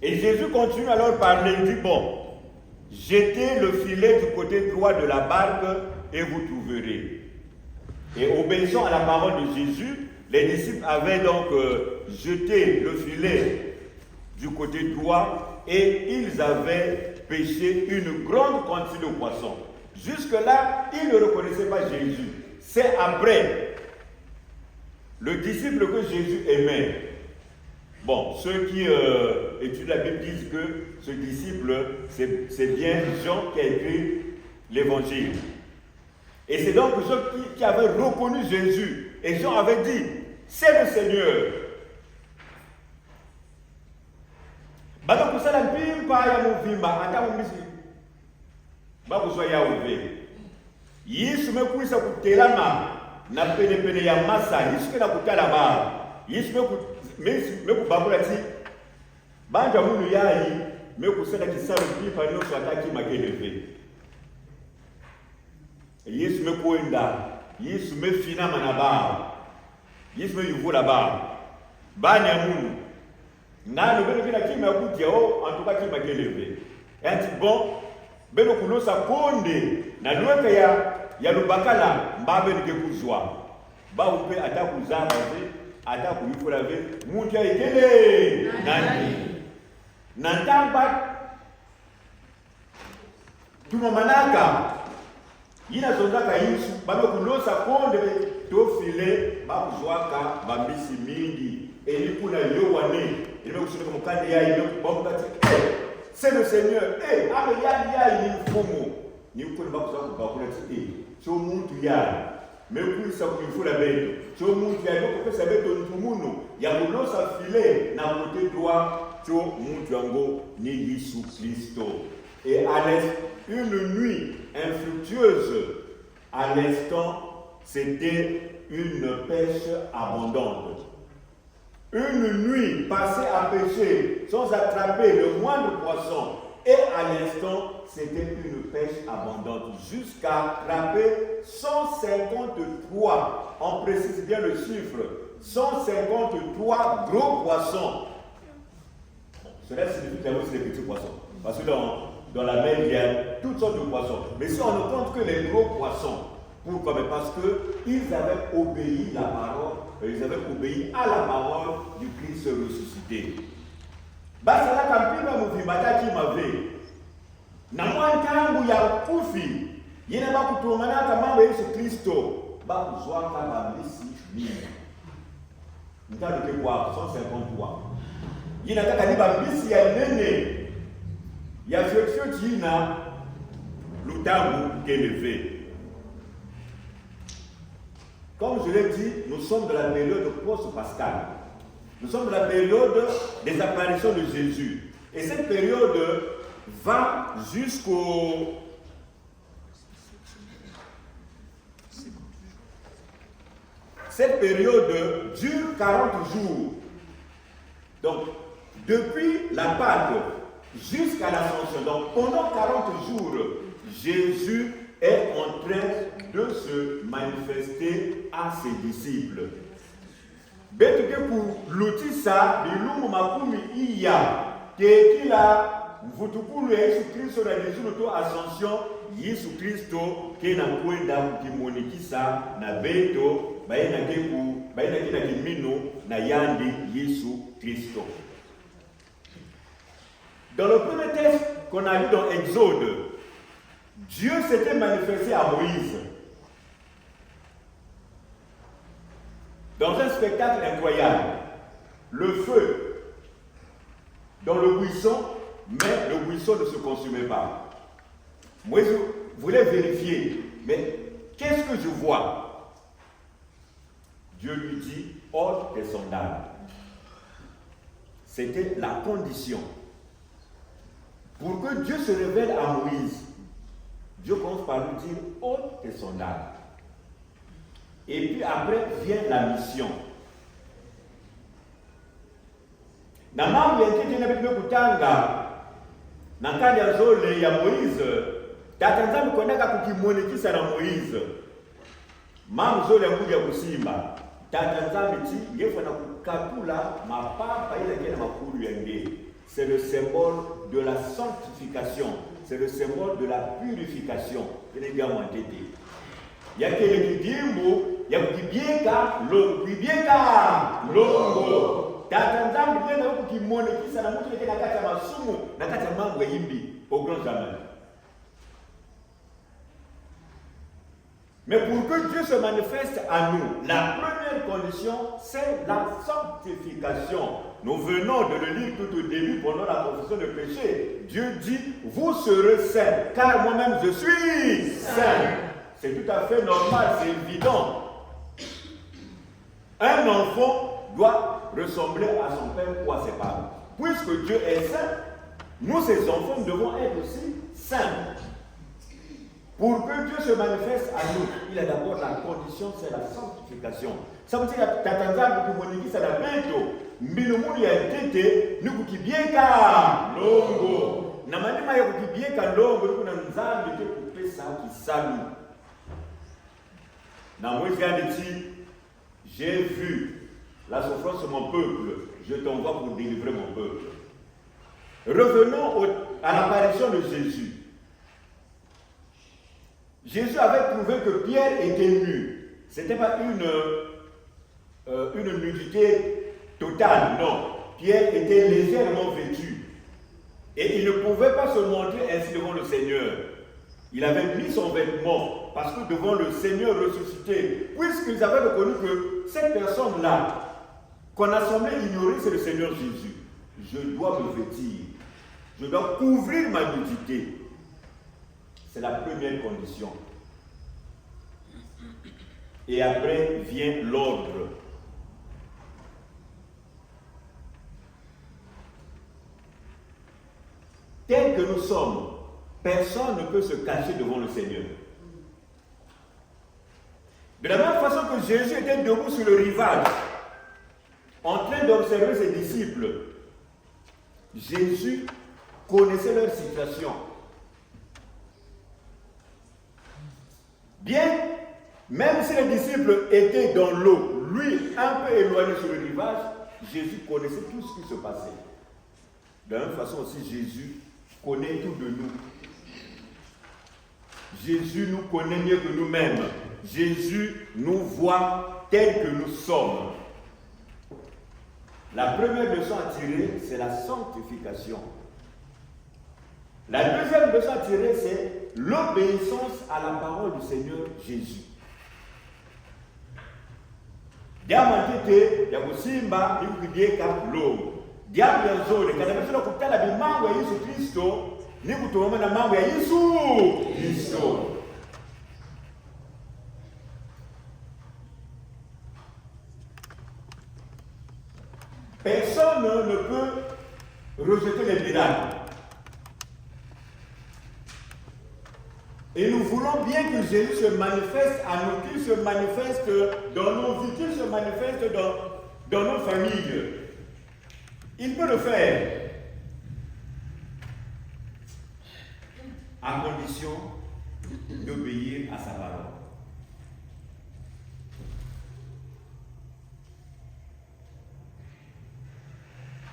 Et Jésus continue à leur parler, il dit, bon, jetez le filet du côté droit de la barque et vous trouverez. Et obéissant à la parole de Jésus, les disciples avaient donc jeté le filet du côté droit et ils avaient pêché une grande quantité de poissons. Jusque-là, ils ne reconnaissaient pas Jésus. C'est après le disciple que Jésus aimait. Bon, ceux qui étudient la Bible disent que ce disciple, c'est bien Jean qui a écrit l'évangile. Et c'est donc ceux qui avaient reconnu Jésus. Et Jean avait dit, c'est le Seigneur. Bado kusala mpimpa ya muvimba, ata mumisi. Bakuzwa ya uve. Yesu mekuisa kutelama na pene ya masa, Yesu kena kutala ba. Yesu mekubabula ti banja munu yayi mekusala kisalo mpimpa nyonso ataki makeleve. Yesu mekwenda, Yesu mefinama na ba. Yesu meyuvula ba. Bani ya munu. Nalo beno kila kima kutia o antuka kima keleve. Enti bon beno kulosa konde na lweka ya lubakala mbabe nike kuzwa. Ba upe atakuzama ve atakuyufula ve muntu ya ikele nani. Nantamba tumamanaka yina zondaka Yesu babe kulosa konde tofile bakuzwaka bambisi mingi eli kuna yowane ili kusudi kumkande ya ile bomba ti c'est le Seigneur ame yani ni mfumu ni ko ba ko ba ko ti so muntu ya me ku sa ku fu la beto so muntu ya ko pesa beto ntumuno ya kulosa file na côté droit so muntu yango ni Yesu Kristo. Et à une nuit infructueuse, à l'instant, c'était une pêche abondante. Une nuit passée à pêcher sans attraper le moindre poisson. Et à l'instant, c'était une pêche abondante. Jusqu'à attraper 153, on précise bien le chiffre, 153 gros poissons. Bon, cela signifie que c'est des petits poissons. Parce que dans la mer, il y a toutes sortes de poissons. Mais si on ne compte que les gros poissons, pourquoi? Parce qu'ils avaient obéi la parole, ils avaient obéi à la parole du Christ ressuscité. Basi la kampina muvimbataki mave. Na mwantangu ya kufi, yena bakutumana kama Yesu Kristo, bakuzwaka bamisi mingi. Ntaluke kwa 153. Yena taka ni bamisi ya nene. Il y a ce qui n'a l'outamou élevé. Comme je l'ai dit, nous sommes de la période post-pascale. Nous sommes de la période des apparitions de Jésus. Et cette période va jusqu'au... Cette période dure 40 jours. Donc, depuis la Pâque jusqu'à l'Ascension. Donc pendant 40 jours, Jésus est en train de se manifester à ses disciples. Betuke pour l'utisa bilumu makumi iya ke kila mvutukulu ya Yesu Kristo na lizulo Ascension Yesu Kristo ke na kwenda kukimonikisa na beto baina kina kimino na yandi Yesu Kristo. Dans le premier texte qu'on a lu dans Exode, Dieu s'était manifesté à Moïse dans un spectacle incroyable. Le feu dans le buisson, mais le buisson ne se consumait pas. Moïse voulait vérifier, mais qu'est-ce que je vois? Dieu lui dit, ôte tes sandales. C'était la condition. Pour que Dieu se révèle à Moïse, Dieu commence par lui dire, ôte tes sandales. Et puis après vient la mission. Na mambo yengine inabidi kutanga na kadi ya zole ya Moïse, tatanzami kwendaka kukimwonekisa na Moïse. Mambo zole yakuja kusimba. Tatanzami ti yefu na kukatula mapapa ile kile makuru yenge. C'est le symbole de la sanctification. C'est le symbole de la purification. Il est bien monté. Il y a quelques dimbo, il y a kukibieka longo. Tatanzami tena huko kimonekisa na mtu yake nakata masumu na kata mambo yimbi au grand jamais. Mais pour que Dieu se manifeste à nous, la première condition, c'est la sanctification. Nous venons de le lire tout au début pendant la confession de péché. Dieu dit, vous serez saints, car moi-même je suis saint. C'est tout à fait normal, c'est évident. Un enfant doit ressembler à son père ou à ses parents. Puisque Dieu est saint, nous, ses enfants, devons être aussi saints. Pour que Dieu se manifeste à nous, il a d'abord la condition, c'est la sanctification. Ça veut dire que tatanza kumoniki sana beto mbinumuni ya tete ni kukibieka longo. Na manema ya kukibieka longo ni kuna nzambi te kupesa kisalu. Na Moïse a dit, j'ai vu la souffrance de mon peuple, je t'envoie pour délivrer mon peuple. Revenons à l'apparition de Jésus. Jésus avait prouvé que Pierre était nu. Ce n'était pas une nudité totale, non. Pierre était légèrement vêtu. Et il ne pouvait pas se montrer ainsi devant le Seigneur. Il avait mis son vêtement parce que devant le Seigneur ressuscité, puisqu'ils avaient reconnu que cette personne-là, qu'on a semblé ignorer, c'est le Seigneur Jésus. Je dois me vêtir. Je dois couvrir ma nudité. C'est la première condition. Et après vient l'ordre. Tel que nous sommes, personne ne peut se cacher devant le Seigneur. De la même façon que Jésus était debout sur le rivage, en train d'observer ses disciples, Jésus connaissait leur situation. Bien, même si les disciples étaient dans l'eau, lui un peu éloigné sur le rivage, Jésus connaissait tout ce qui se passait. De la même façon aussi, Jésus connaît tout de nous. Jésus nous connaît mieux que nous-mêmes. Jésus nous voit tels que nous sommes. La première leçon à tirer, c'est la sanctification. La deuxième leçon à tirer, c'est l'obéissance à la parole du Seigneur Jésus. Diamantite ya kusimba ni kudieka lomo. Diambo ya zone kana mesha kutala bimango ya Yesu Kristo ni kutuoma na mambo ya Yesu Kristo. Personne ne peut rejeter les miracles. Et nous voulons bien que Jésus se manifeste à nous, qu'il se manifeste dans nos vies, qu'il se manifeste dans nos familles. Il peut le faire. À condition d'obéir à sa parole.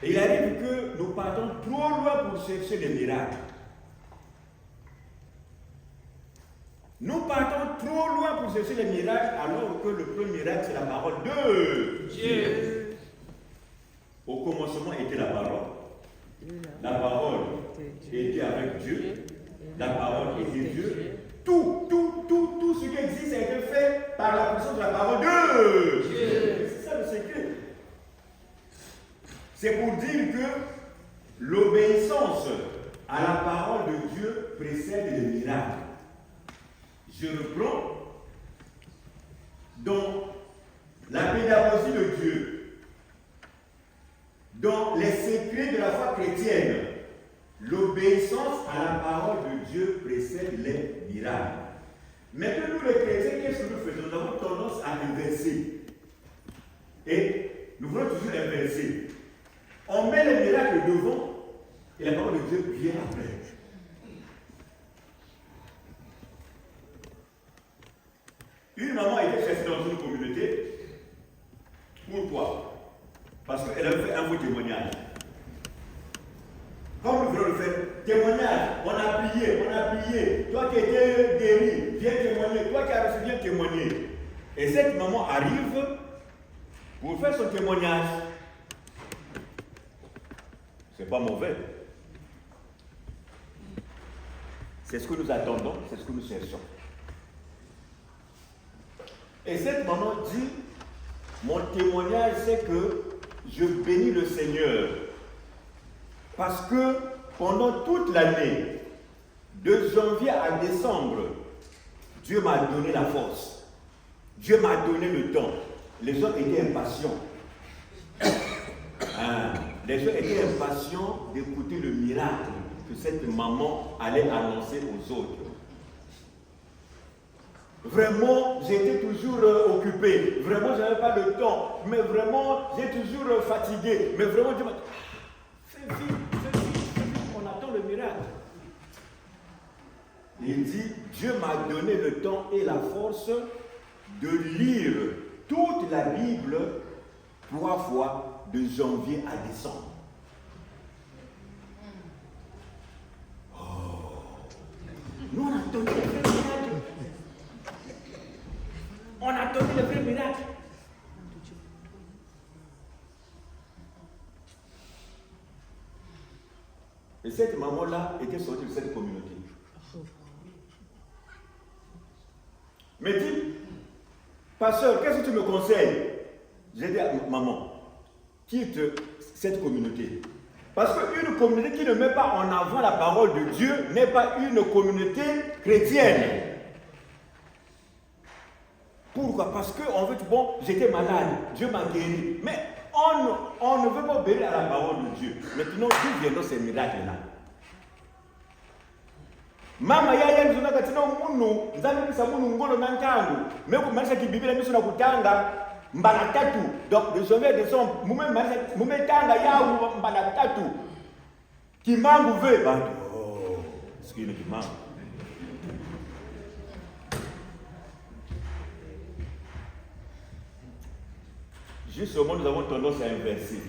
Et il arrive que nous partons trop loin pour chercher des miracles. Nous partons trop loin pour chercher les miracles, alors que le premier miracle, c'est la parole de Dieu. Au commencement était la parole. La parole était avec Dieu. La parole était Dieu. Tout ce qui existe a été fait par la puissance de la parole de Dieu. C'est ça le secret. C'est pour dire que l'obéissance à la parole de Dieu précède les miracles. Je reprends. Dans la pédagogie de Dieu, dans les secrets de la foi chrétienne, l'obéissance à la parole de Dieu précède les miracles. Maintenant, nous les chrétiens, qu'est-ce que nous faisons? Nous avons tendance à inverser. Et nous voulons toujours inverser. On met les miracles devant et la parole de Dieu vient après. Une maman a été cherchée dans une communauté. Pourquoi? Parce qu'elle avait fait un faux témoignage. Comme nous voulons le faire, témoignage, on a prié. Toi qui étais guéri, viens témoigner. Toi qui as reçu, viens témoigner. Et cette maman arrive pour faire son témoignage. C'est pas mauvais. C'est ce que nous attendons, c'est ce que nous cherchons. Et cette maman dit, mon témoignage c'est que je bénis le Seigneur. Parce que pendant toute l'année, de janvier à décembre, Dieu m'a donné la force. Dieu m'a donné le temps. Les gens étaient impatients. Les gens étaient impatients d'écouter le miracle que cette maman allait annoncer aux autres. Vraiment, j'étais toujours occupé. Vraiment, je n'avais pas le temps. Mais vraiment, j'ai toujours fatigué. Mais vraiment, Dieu m'a dit, fais vite, on attend le miracle. Il dit, Dieu m'a donné le temps et la force de lire toute la Bible 3 fois de janvier à décembre. Oh. Nous, on attendait le vrai miracle. On attendait le vrai miracle. Et cette maman-là était sortie de cette communauté. Mais dit, pasteur, qu'est-ce que tu me conseilles? J'ai dit à maman, quitte cette communauté. Parce qu'une communauté qui ne met pas en avant la parole de Dieu n'est pas une communauté chrétienne. Pourquoi? Parce qu'on veut, bon, j'étais malade, Dieu m'a guéri. Mais on ne veut pas obéir à la parole de Dieu. Maintenant, d'où viennent ces miracles-là? Mama yaya nzuna katina munu nzambi bisa munu ngolo nantangu meku manisha kibibila miso na kutanga mbala tatu donc de janvier décembre mume tanga yawu mbala tatu kimangu ve bantu sikile kimangu justement nous avons tendance à inverser.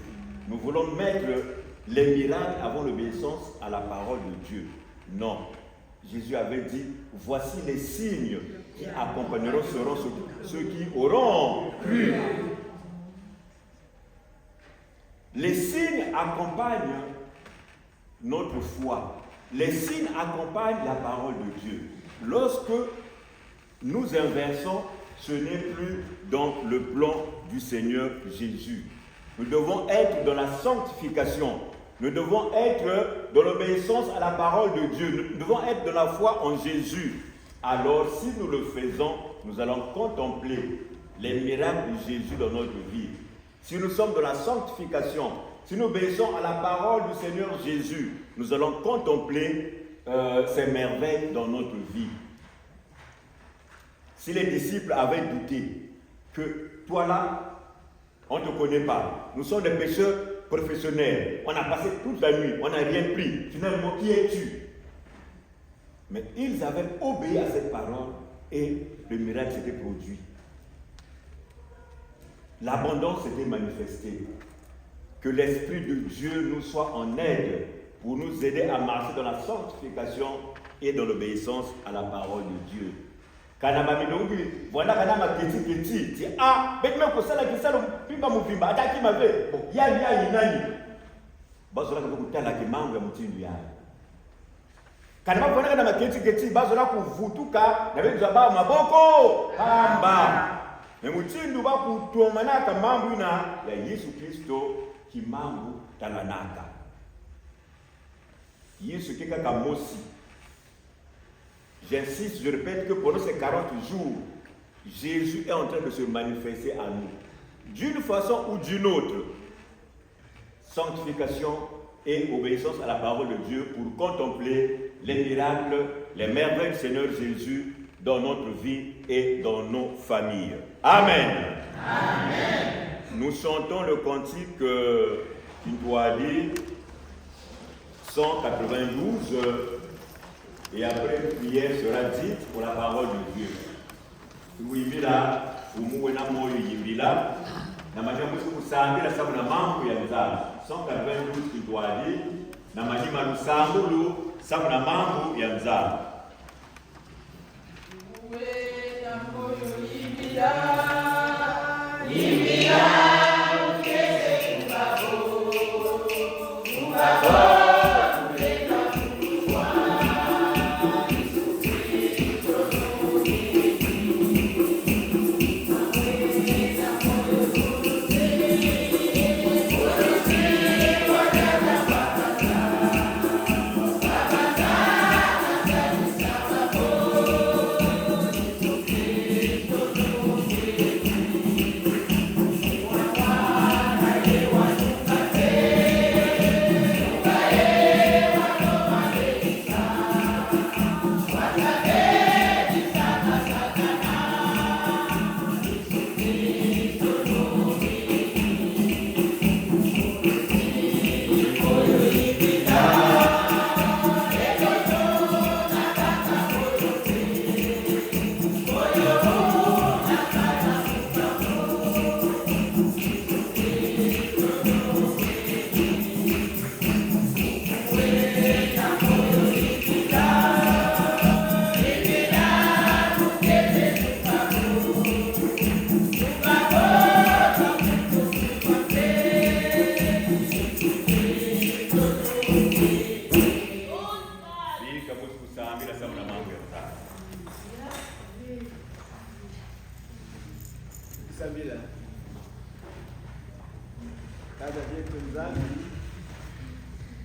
Nous voulons mettre les miracles avant l'obéissance à la parole de Dieu. Non. Jésus avait dit, voici les signes qui accompagneront seront ceux qui auront cru. Les signes accompagnent notre foi. Les signes accompagnent la parole de Dieu. Lorsque nous inversons, ce n'est plus dans le plan du Seigneur Jésus. Nous devons être dans la sanctification. Nous devons être dans l'obéissance à la parole de Dieu. Nous devons être dans la foi en Jésus. Alors, si nous le faisons, nous allons contempler les miracles de Jésus dans notre vie. Si nous sommes dans la sanctification, si nous obéissons à la parole du Seigneur Jésus, nous allons contempler ces merveilles dans notre vie. Si les disciples avaient douté que toi là, on ne te connaît pas, nous sommes des pécheurs professionnels, on a passé toute la nuit, on n'a rien pris, finalement qui es-tu? Mais ils avaient obéi à cette parole et le miracle s'était produit. L'abondance s'était manifestée. Que l'Esprit de Dieu nous soit en aide pour nous aider à marcher dans la sanctification et dans l'obéissance à la parole de Dieu. Kanama milongi, voilà kanama keti, ti ah, betme ko sala ki sala pimba muvimba ataki mave. Bon, ya nani. Bazola ko kutala ki mangu ya mutindu ya. Kanama kona kana keti, bazola ku vutuka na benza ba maboko pamba. Ne mutindu ba kutomana ka mangu na ya Yesu Kristo ki mangu talanaka. Yesu kika kamosi. J'insiste, je répète que pendant ces 40 jours, Jésus est en train de se manifester à nous. D'une façon ou d'une autre. Sanctification et obéissance à la parole de Dieu pour contempler les miracles, les merveilles du Seigneur Jésus dans notre vie et dans nos familles. Amen. Amen. Nous chantons le cantique qui doit dire 192. Et après, une prière sera dite pour la parole de Dieu. Uimbila, umuwe na moyo yimbila, na majamusi kusambila sabu na mambo ya mzazi. 192 kitwadi, na majima lusambulu sabu na mambo ya mzazi. Uwe na moyo yimbila, yimbila.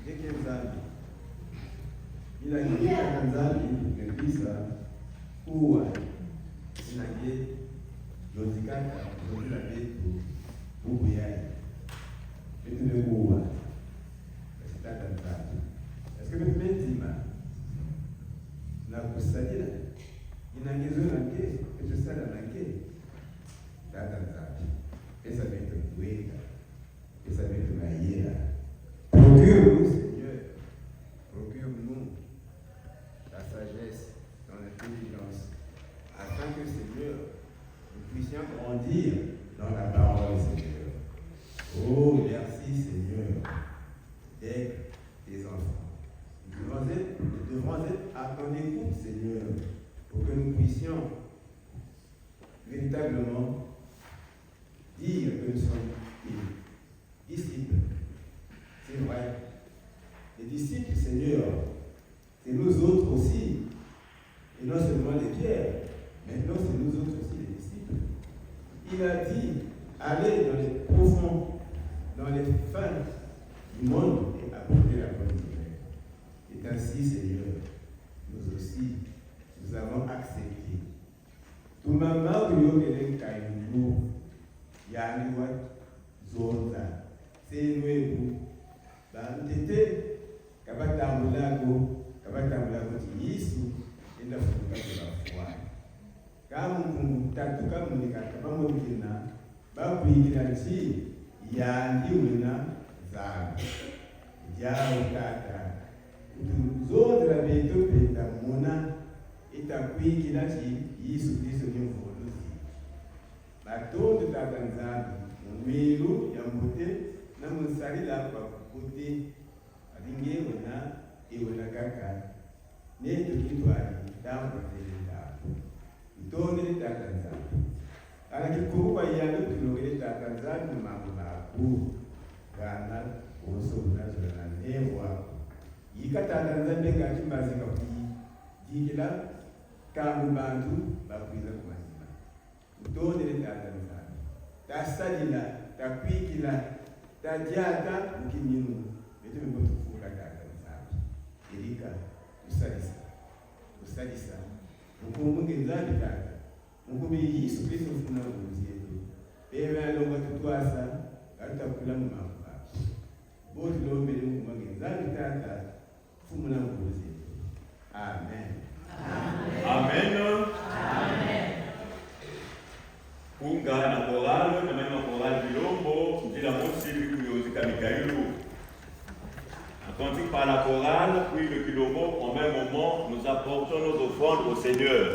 ndeke nzambi bila ngekaka nzambi ngepisa kuwa sinange yozikaka yozila betu bubu yayi betu bekuwa esitaka nzambi eske betu benzima na kusalila inangezo nange etusala nange tata nzambi pesa betu kuweka pesa betu mayela. Procure-nous, Seigneur, procure-nous la sagesse dans l'intelligence, afin que, Seigneur, nous puissions grandir dans la parole, Seigneur. Oh, merci, Seigneur, d'être tes enfants. Nous devons être à ton écoute, Seigneur, pour que nous puissions véritablement dire que nous sommes tes disciples. C'est vrai. Les disciples, Seigneur, c'est nous autres aussi. Et non seulement les pierres, maintenant c'est nous autres aussi les disciples. Il a dit, allez dans les profonds, dans les fins du monde et apporter la bonne nouvelle. Et ainsi, Seigneur, nous aussi, nous avons accepté. Tout maman, nous avons kainu, yaniwa, zonza, c'est nous. Tete kabatambulago ti Yesu enda kufunga kwa fuani kama mungu tatu kama nikakaba mukina bakuyigira nti yandi wena zaga jawo tata zodra beto penda mona itakuyigira nti Yesu Kristo ni mvuluzi batondo tata nzambi mwilu ya mbote na musalila kwa kuti alinge wena iwena kaka neto kitwali tambo telenda itonde tatanza ana kikuba yalo tulogere tatanza mambo maku kana oso unazo na newa yikatanza benga kimbazi kapi jikila kambu bantu bakwiza kumazima itonde tatanza tasalila takwikila tajata mkiminu betu mbotufuka tata nzambi erika usalisa mukumunge nzambi tata mukubi Yesu Kristo mfuna nguzi yetu ewe alonga tutwasa atakula mumamba botu lombele mukumunge nzambi tata fumuna nguzi yetu. Amen. Amen. Amen. Kunga na koralo na maneno koralo bilombo ndila mosi bikuyozika Mikaïlu. Entendu par la chorale, puis le kilomo, en même moment, nous apportons nos offrandes au Seigneur.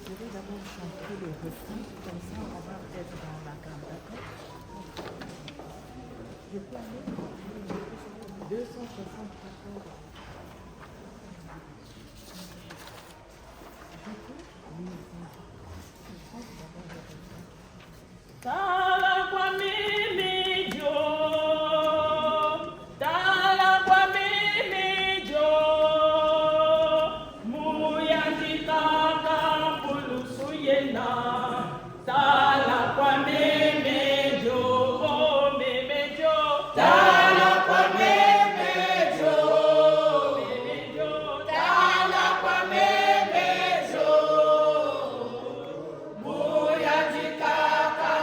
Je vais d'abord chanter le refrain, comme ça on va être dans la gamme, d'accord? Je peux aller 274. Tala kwa mimi jo, muya kitaka pulusu yena. Tala kwa mimi jo, oh mimi jo. Tala kwa mimi jo, tala kwa mimi jo. Muya kitaka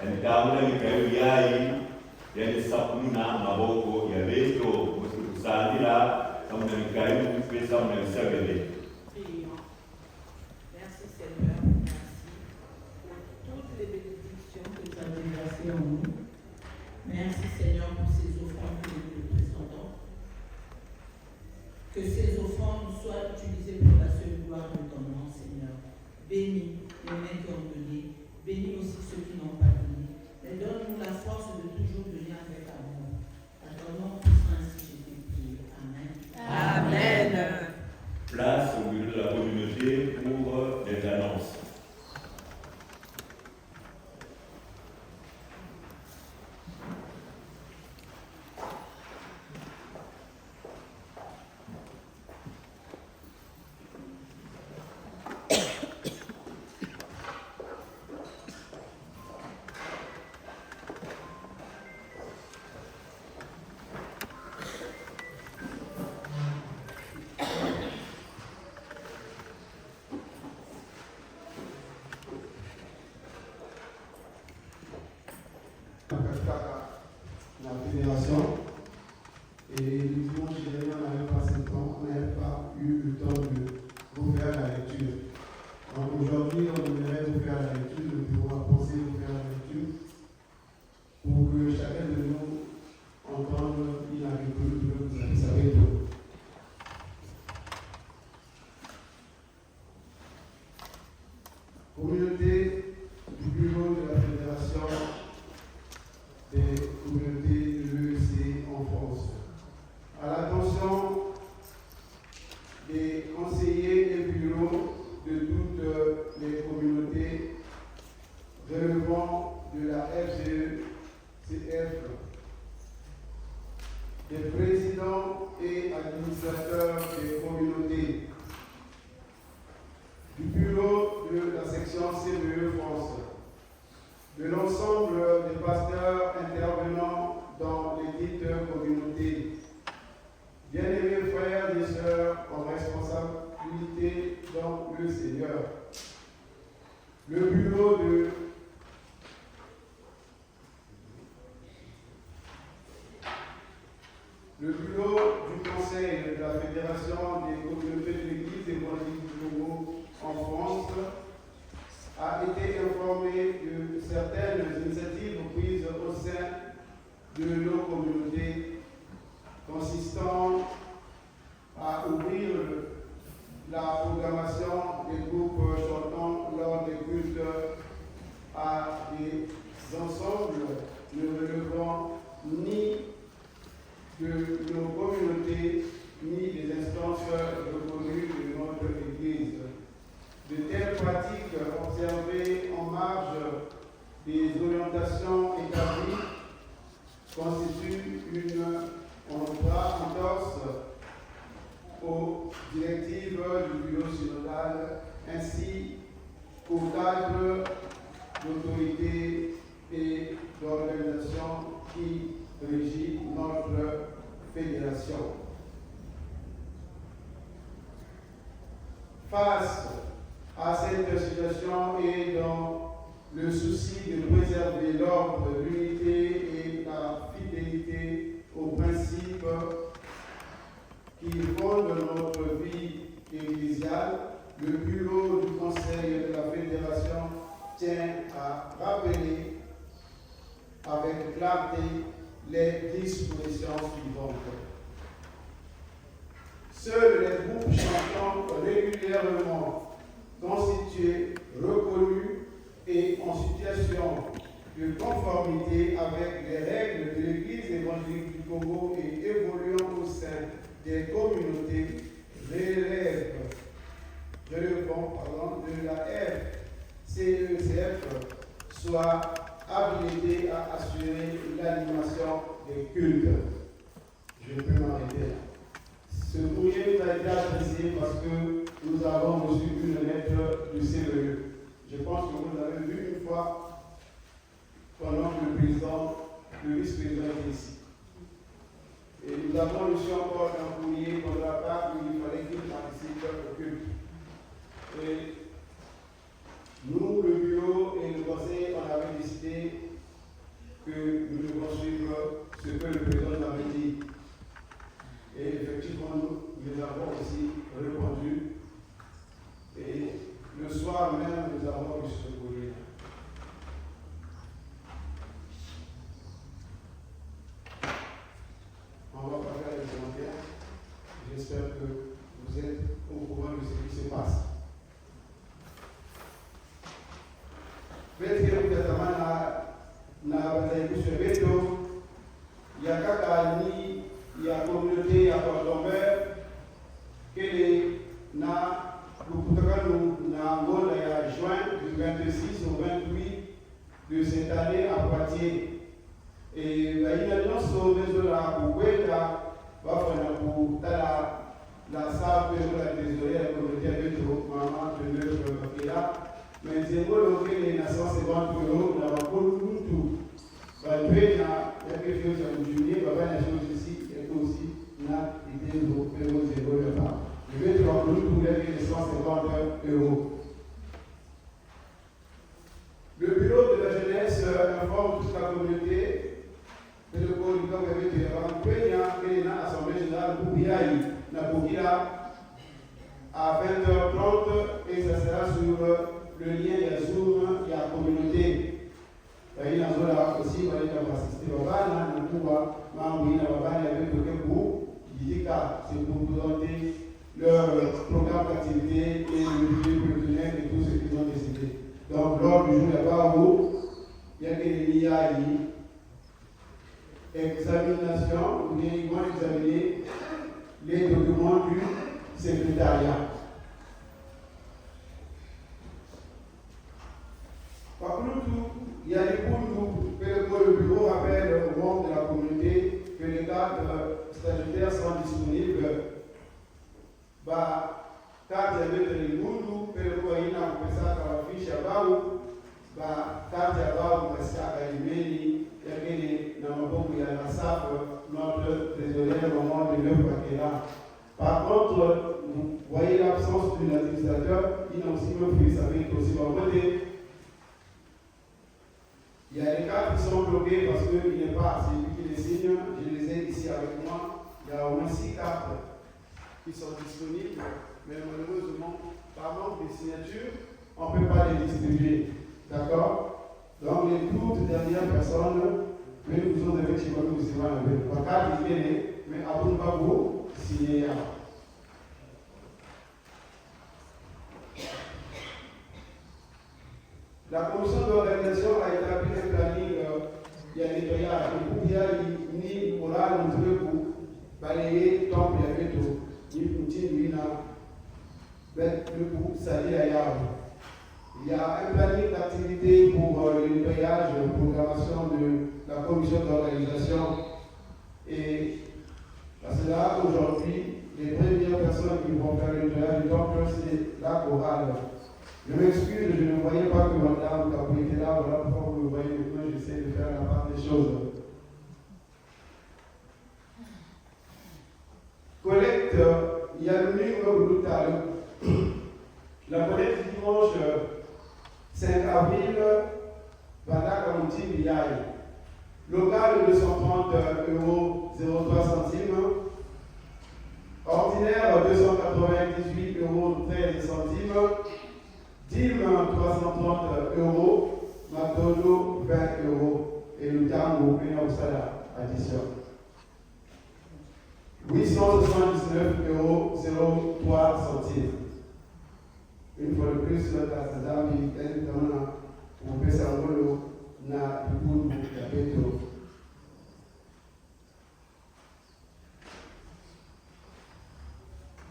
Nitaona nikayai yani sapuna maboko ya beto kusandira kama nikayu pesa mnalisabele. Prions. Merci Seigneur, merci pour toutes les bénédictions que tu as déversées en nous. Merci Seigneur pour ces offrandes que nous te présentons. Que ces offrandes soient utilisées pour la seule gloire de ton nom, Seigneur. Bénis les mains qui ont donné, bénis aussi ceux qui n'ont pas donné. Et donne-nous la force de toujours donner avec amour. À ton nom, ainsi je t'ai prié. Amen. Amen. Place au milieu de la communauté pour les annonces. La fédération et le dimanche dernier on n'avait pas ce temps, on n'avait pas eu le temps de vous faire la lecture. Donc aujourd'hui on aimerait vous faire la lecture, nous pouvons penser vous faire la lecture pour que chacun de nous entende une agriculture que vous savez tout. Communauté du bureau de la fédération des communautés de l'EEC en France. À l'attention des conseillers et bureaux de toutes les communautés relevant de la FGCF, des présidents et administrateurs des communautés, du bureau de la section CBE France, de l'ensemble des pasteurs intervenant dans les dites communautés, bien-aimés frères et sœurs en responsabilité dans le Seigneur, le bureau du Conseil de la Fédération des communautés de l'Église évangélique du Congo en France a été informé de certaines initiatives prises au sein de nos communautés consistant à ouvrir la programmation des groupes chantants lors des cultes à des ensembles ne relevant ni de nos communautés ni des instances reconnues de notre Église. De telles pratiques observées en marge des orientations établies constituent une entorse aux directives du bureau synodal ainsi qu'au cadre d'autorité et d'organisation qui régit notre fédération. Face à cette situation et dans le souci de préserver l'ordre, l'unité et la fidélité aux principes qui fondent notre vie ecclésiale, le bureau du Conseil de la Fédération tient à rappeler avec clarté les dispositions suivantes. Seuls les groupes chantant régulièrement constitués, reconnus et en situation de conformité avec les règles de l'Église évangélique du Congo et évoluant au sein des communautés relevant de la FCECF soient habilités à assurer l'animation des cultes. Je peux m'arrêter là. Ce courrier nous a été adressé parce que nous avons reçu une lettre du CBE. Je pense que vous l'avez vu une fois pendant que le vice-président était ici. Et nous avons reçu encore un courrier de la part où il fallait qu'il participe au culte. Et nous, le bureau et le conseil, on avait décidé que nous devons suivre ce que le président nous avait dit. Et effectivement, nous avons aussi répondu. Et le soir même, nous avons eu ce courrier. On va pas faire les commentaires. J'espère que vous êtes au courant de ce qui se passe. Petro kutamana na bataikusha wetu ya kaka ni ya communauté ya Portomber kele na kutakanu na Angola ya juin du 26 au 28 de cette année à Poitiers. Et baina nyonso bezola kukwenda bafana kutala la sape la trésorière ya communauté ya Petro mama de notre Bakela. Mais Zengolo kele na 150 € na bakulu mtu batwe na yake fio za mjunie baba na chose ici et aussi na idée de pero Zengolo pas. Je vais te rappeler pour yake 150 €. Le bureau de la jeunesse informe toute la communauté que le coordinateur avait été rencontré dans l'Assemblée générale Boubiaï, na Bougira, à 20h30 et ça sera sur le lien ya Zoom ya communauté. Il y a aussi pour assister babana na kuwa mambo ina babana avec le Kebu, c'est pour présenter leur programme d'activité et le budget personnel et tout ce qu'ils ont décidé. Donc lors du jour là-bas où il y a que examination, où ils vont examiner les documents du secrétariat. Par contre, il y a des points que le bureau rappelle aux membres de la communauté que les cadres statutaires sont disponibles. Kati ya vetu ni mundu, pele kwa ina kupesaka wafisha bau, kati ya bau kupesaka imeni, yakini na mabogu ya nasape, notre trésorier moment de l'œuvre Bakela. Par contre, vous voyez l'absence de l'administrateur, il a aussi fait sa vie aussi en côté. Il y a des cas qui sont bloqués parce qu'il n'est pas, c'est lui qui les signe, je les ai ici avec moi, il y a au moins 6 cartes qui sont disponibles. Mais malheureusement, par manque de signature, on ne peut pas les distribuer. D'accord? Donc, les toutes dernières personnes, mais nous avons des petits mots qui sont avec. Pas qu'à dire, mais à vous, pas vous, signer. La commission d'organisation a établi un planning, il y a nettoyage, il y a ni oral, ni pour balayer, temple, il y a tout. Ni poutine, ni il y a un planning d'activité pour le nettoyage, la programmation de la commission d'organisation. Et à cela, aujourd'hui, les premières personnes qui vont faire le nettoyage du temple, c'est la chorale. Je m'excuse, je ne voyais pas que madame Kapou était là, voilà pourquoi vous me voyez maintenant, j'essaie de faire la part des choses. Collecte. Il y a le numéro brutal. La collecte du dimanche 5 avril, Bada Kaouti Biaï. Local 230 € 03 centimes. Ordinaire 298 € 13 centimes. Dîme 330 €. McDonald's 20 €. Et le Tango, Pénausala, addition. 879 € 03 centimes. Une fois de plus, notre Assadami est dans le Pessangolo, na Duboulou, la Petro.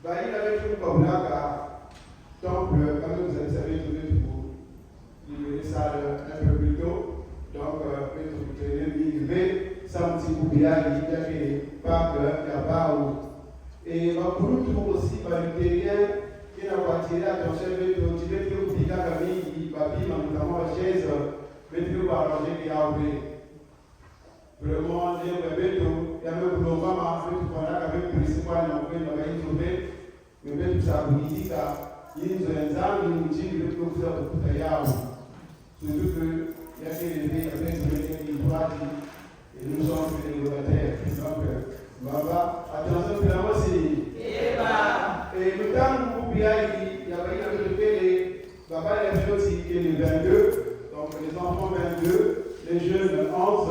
Il avait fait comme là, temple, quand vous savez, pour libérer ça un peu plus tôt. Donc, Petro, vous avez libéré. Samti Boubiaï, il y a des papes, et pour aussi, par le terrien, qui n'a pas tiré attention, mais tu veux que vous piquez la famille, papi, notamment la chaise, mais tu veux pas arranger les arbres. Vraiment, il y a un béto, il y a même le maman, il y a un principal, il y a un trouvé, mais même ça vous dit qu'il y a un examen, il y a un petit peu de tout à l'heure. Surtout qu'il y a des bébés, il y a des bébés, pas dit, et nous sommes célibataires. Donc, Baba, attention, finalement, c'est. Et le temps où il y a Baba, il a fait aussi le 22, donc les enfants 22, les jeunes 11,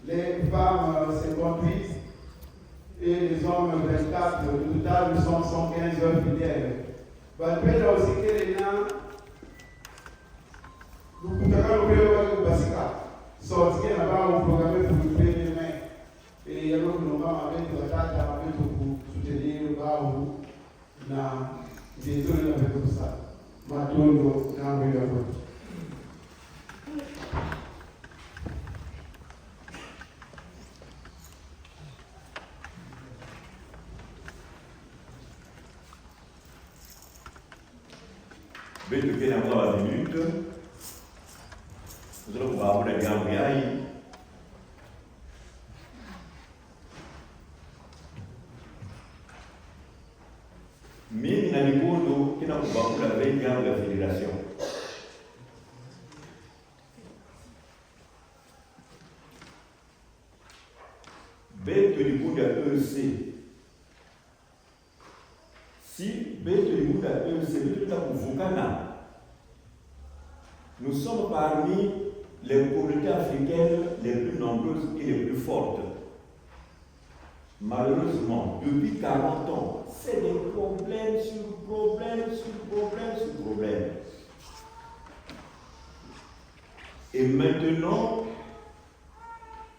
les femmes 58 et les hommes 24. Au total, nous sommes 115 heures fidèles. Bapel aussi que les nains, nous pouvons faire Basika. Sortir là-bas, on programme pour le payer les mains. Et il y a l'autre moment avec la date avec pour soutenir le bas où na des zones avec tout ça. Matondo, na oui, Ben, depuis encore 20 minutes, nous allons voir la gamme. Mais il y a des mots qui n'ont pas la veille de la fédération. Bête du bout de EC. Si bête du bout de EC, bête de Vukana, nous sommes parmi les communautés africaines les plus nombreuses et les plus fortes. Malheureusement, depuis 40 ans, c'est des problèmes sur problèmes sur problèmes sur problèmes. Et maintenant,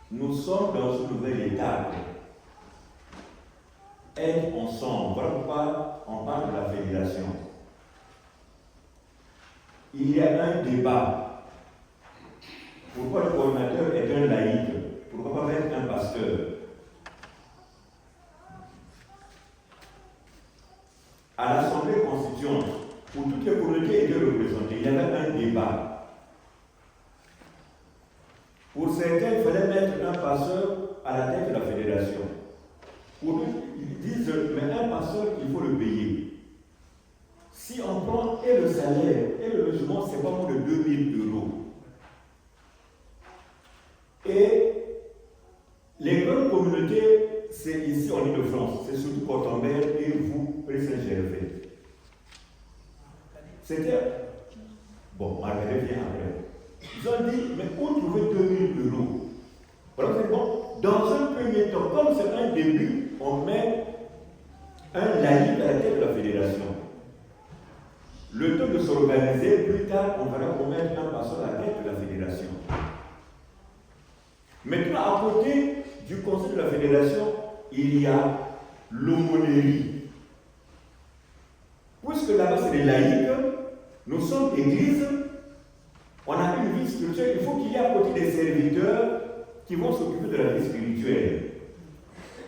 nous sommes dans une nouvelle étape. Être ensemble. Voilà pourquoi on parle de la fédération. Il y a un débat. Pourquoi le coordinateur est un laïc? Pourquoi pas mettre un pasteur? À l'Assemblée constituante, où toutes les communautés étaient représentées, il y avait un débat. Pour certains, il fallait mettre un pasteur à la tête de la fédération. Pour eux, ils disent, mais un pasteur, il faut le payer. Si on prend et le salaire et le logement, c'est pas moins de 2000 €. Et les grandes communautés, c'est ici en Ile-de-France, c'est surtout Cortambert et vous, Saint-Gervais. C'était. Bon, Margaret vient après. Ils ont dit, mais où trouver 2000 €? Voilà, c'est bon. Dans un premier temps, comme c'est un début, on met un laïc à la tête de la fédération. Le temps de s'organiser, plus tard, on va mettre un pasteur à la tête de la fédération. Maintenant, à côté du conseil de la fédération, il y a l'aumônerie. Puisque là-bas, c'est des laïcs, nous sommes église, on a une vie spirituelle, il faut qu'il y ait à côté des serviteurs qui vont s'occuper de la vie spirituelle.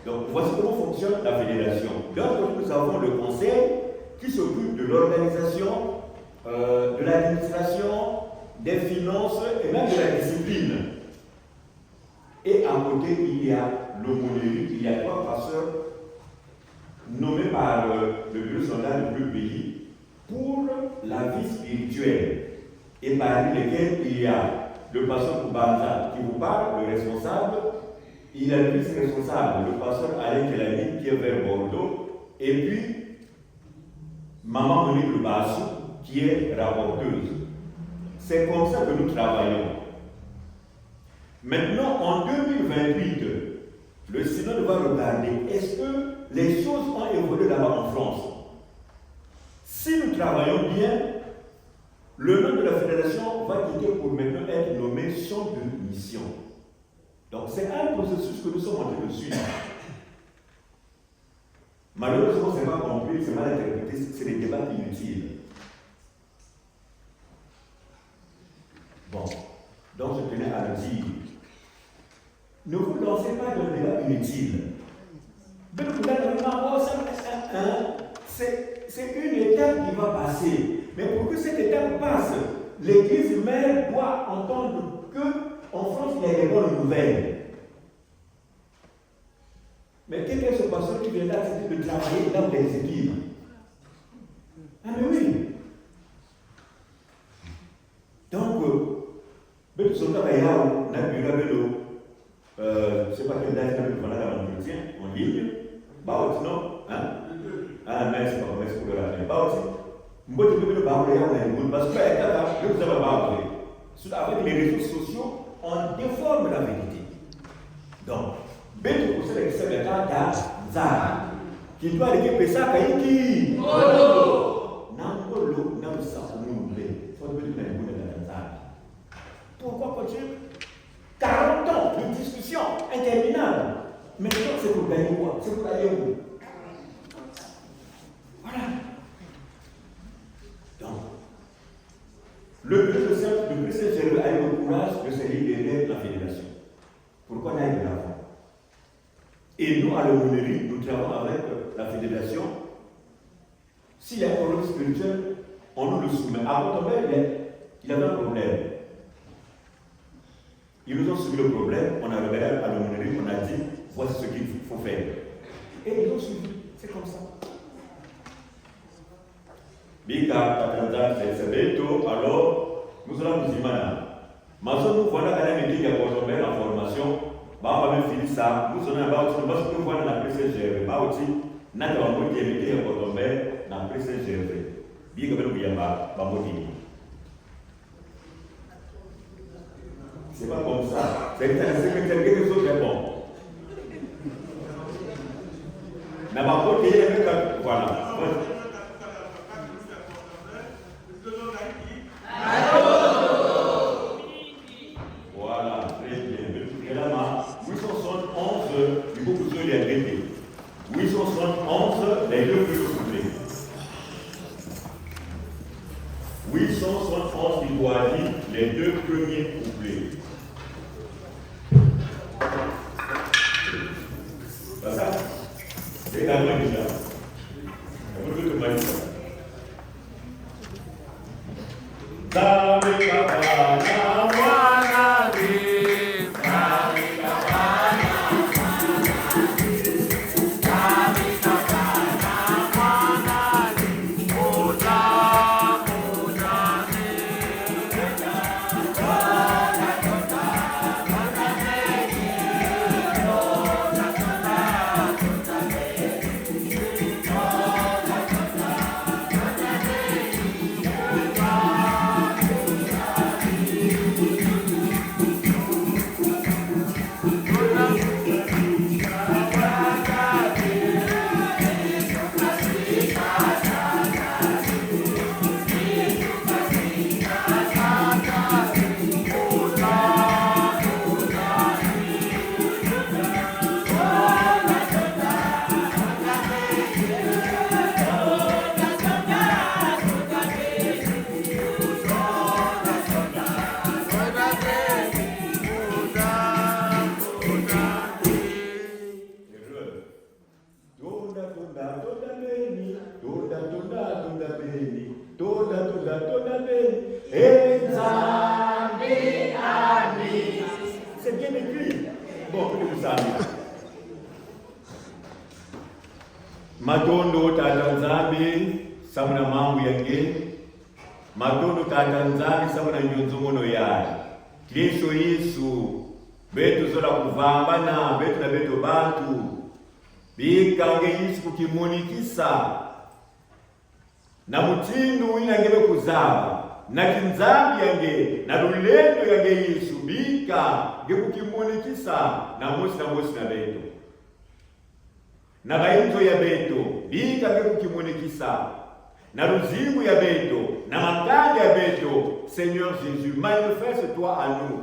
Donc, voici comment fonctionne la fédération. D'un côté, nous avons le conseil qui s'occupe de l'organisation, de l'administration, des finances et même de la discipline. Et à côté, il y a l'aumônerie, il y a 3 pasteurs nommés par le bureau central du pays pour la vie spirituelle. Et parmi lesquels il y a le pasteur Kubanza qui vous parle, le responsable, il y a le vice-responsable, le pasteur Alain Kelani qui est vers Bordeaux, et puis Maman Monique Lubassou qui est rapporteuse. C'est comme ça que nous travaillons. Maintenant, en 2028, le synode va regarder est-ce que les choses ont évolué là-bas en France. Si nous travaillons bien, le nom de la fédération va quitter pour maintenant être nommé champ de mission. Donc c'est un processus que nous sommes en train de suivre. Malheureusement, ce n'est pas compris, c'est mal interprété, c'est des débats inutiles. Bon, donc je tenais à le dire. Ne vous lancez pas dans le débat inutile. C'est une étape qui va passer. Mais pour que cette étape passe, l'Église mère doit entendre qu'en France, il y a des bonnes nouvelles. Mais quel est ce pasteur qui vient d'accepter de travailler dans les équipes? Ah mais oui. Donc, ben, nous sommes là, on a vu la vélo. Je ne sais pas quelle date on a dans le chrétien, en ligne. Bah, non? Hein? Ah, mais c'est pas comme ça pour le rappeler. Bah, aussi. Moi, je veux le parler, on a une bonne parce que je vous avais parlé. Avec les réseaux sociaux, on déforme la vérité. Donc, ben pour ça, c'est le cas d'Azara. Qui doit aller payer ça, Kaïki. Nangolo, Namsa, Moumbe. Faut que tu prennes une Azara. Pourquoi continuer 40 ans de discussion interminable. Maintenant, c'est pour gagner quoi? C'est pour aller où? Voilà. Donc, le plus Saint-Germain a eu le courage de se libérer de la fédération. Pourquoi n'a-t-il pas l'avant? Et nous, à l'aumônerie, nous travaillons avec la fédération. S'il y a un problème spirituel, on nous le soumet. À Cotombé, il avait un problème. Ils nous ont soumis le problème, on a regardé à l'aumônerie, on a dit, voici ce qu'il faut faire. Et ils ont suivi. C'est comme ça. Bika, c'est bientôt, alors, nous allons nous imaginer. Maintenant, nous voilà quand même dit qu'il y a en formation, on va finir ça, nous allons avoir autre chose, nous voilà dans la PCGV, aussi, nous allons dire qu'il y a dans la PCGV. Bien que nous n'ayons pas, c'est pas comme ça, c'est quelque chose de bon. Mais par contre, il y a voilà. Voilà, très bien. Et là, 871, du coup, vous allez arrêter. 871, les deux plus couplés. 871, il doit dire les deux premiers couplets. C'est ça? C'est la main déjà. On peut tout manier ça. C'est bien écrit. Bon, vous savez. Matondo tatanzambi samuna mambo yange. Matondo tatanzambi samuna nyonzongono yaye. Kristo Yesu betu zola kuvambana betu na betu bantu. Bikange Yesu kukimunikisa. Na mutindu inangebe kuzaba. Na kinzambi yange na lulendo yange Yesu bika ngekukimunikisa na mosi na betu. Na bainzo ya beto bika ngekukimunikisa na luzimu ya beto na makanda ya beto. Seigneur Jésus, manifeste-toi à nous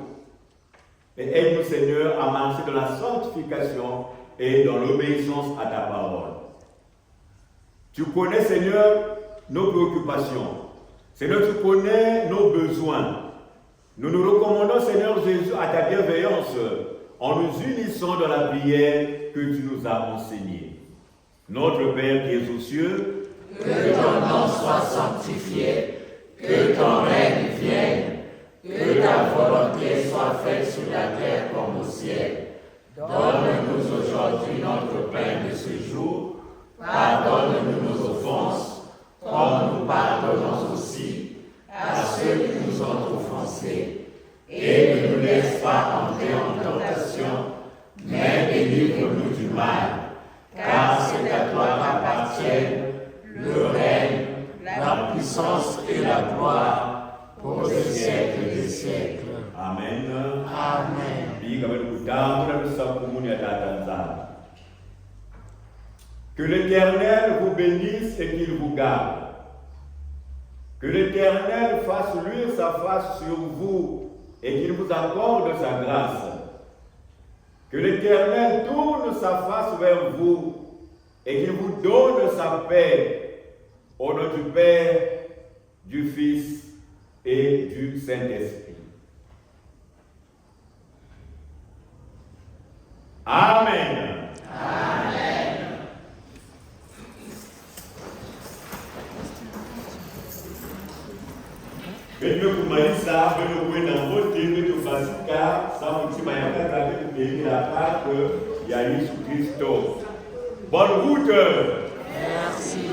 et aide-nous, Seigneur, à marcher dans la sanctification et dans l'obéissance à ta parole. Tu connais, Seigneur, nos préoccupations. Seigneur, tu connais nos besoins. Nous nous recommandons, Seigneur Jésus, à ta bienveillance en nous unissant dans la prière que tu nous as enseignée. Notre Père qui es aux cieux, que ton nom soit sanctifié, que ton règne vienne, que ta volonté soit faite sur la terre comme au ciel. Donne-nous aujourd'hui notre pain de ce jour. Pardonne-nous nos offenses, comme nous pardonnons aussi à ceux qui nous ont offensés. Et ne nous laisse pas Que l'Éternel vous bénisse et qu'il vous garde. Que l'Éternel fasse luire sa face sur vous et qu'il vous accorde sa grâce. Que l'Éternel tourne sa face vers vous et qu'il vous donne sa paix. Au nom du Père, du Fils et du Saint-Esprit. Amen. Amen. Beno kumalisa, beno kwenda wote, beno basika, sa mutima ya kata, beno béni la Pâque, ya Yesu Kristo. Bonne route. Merci.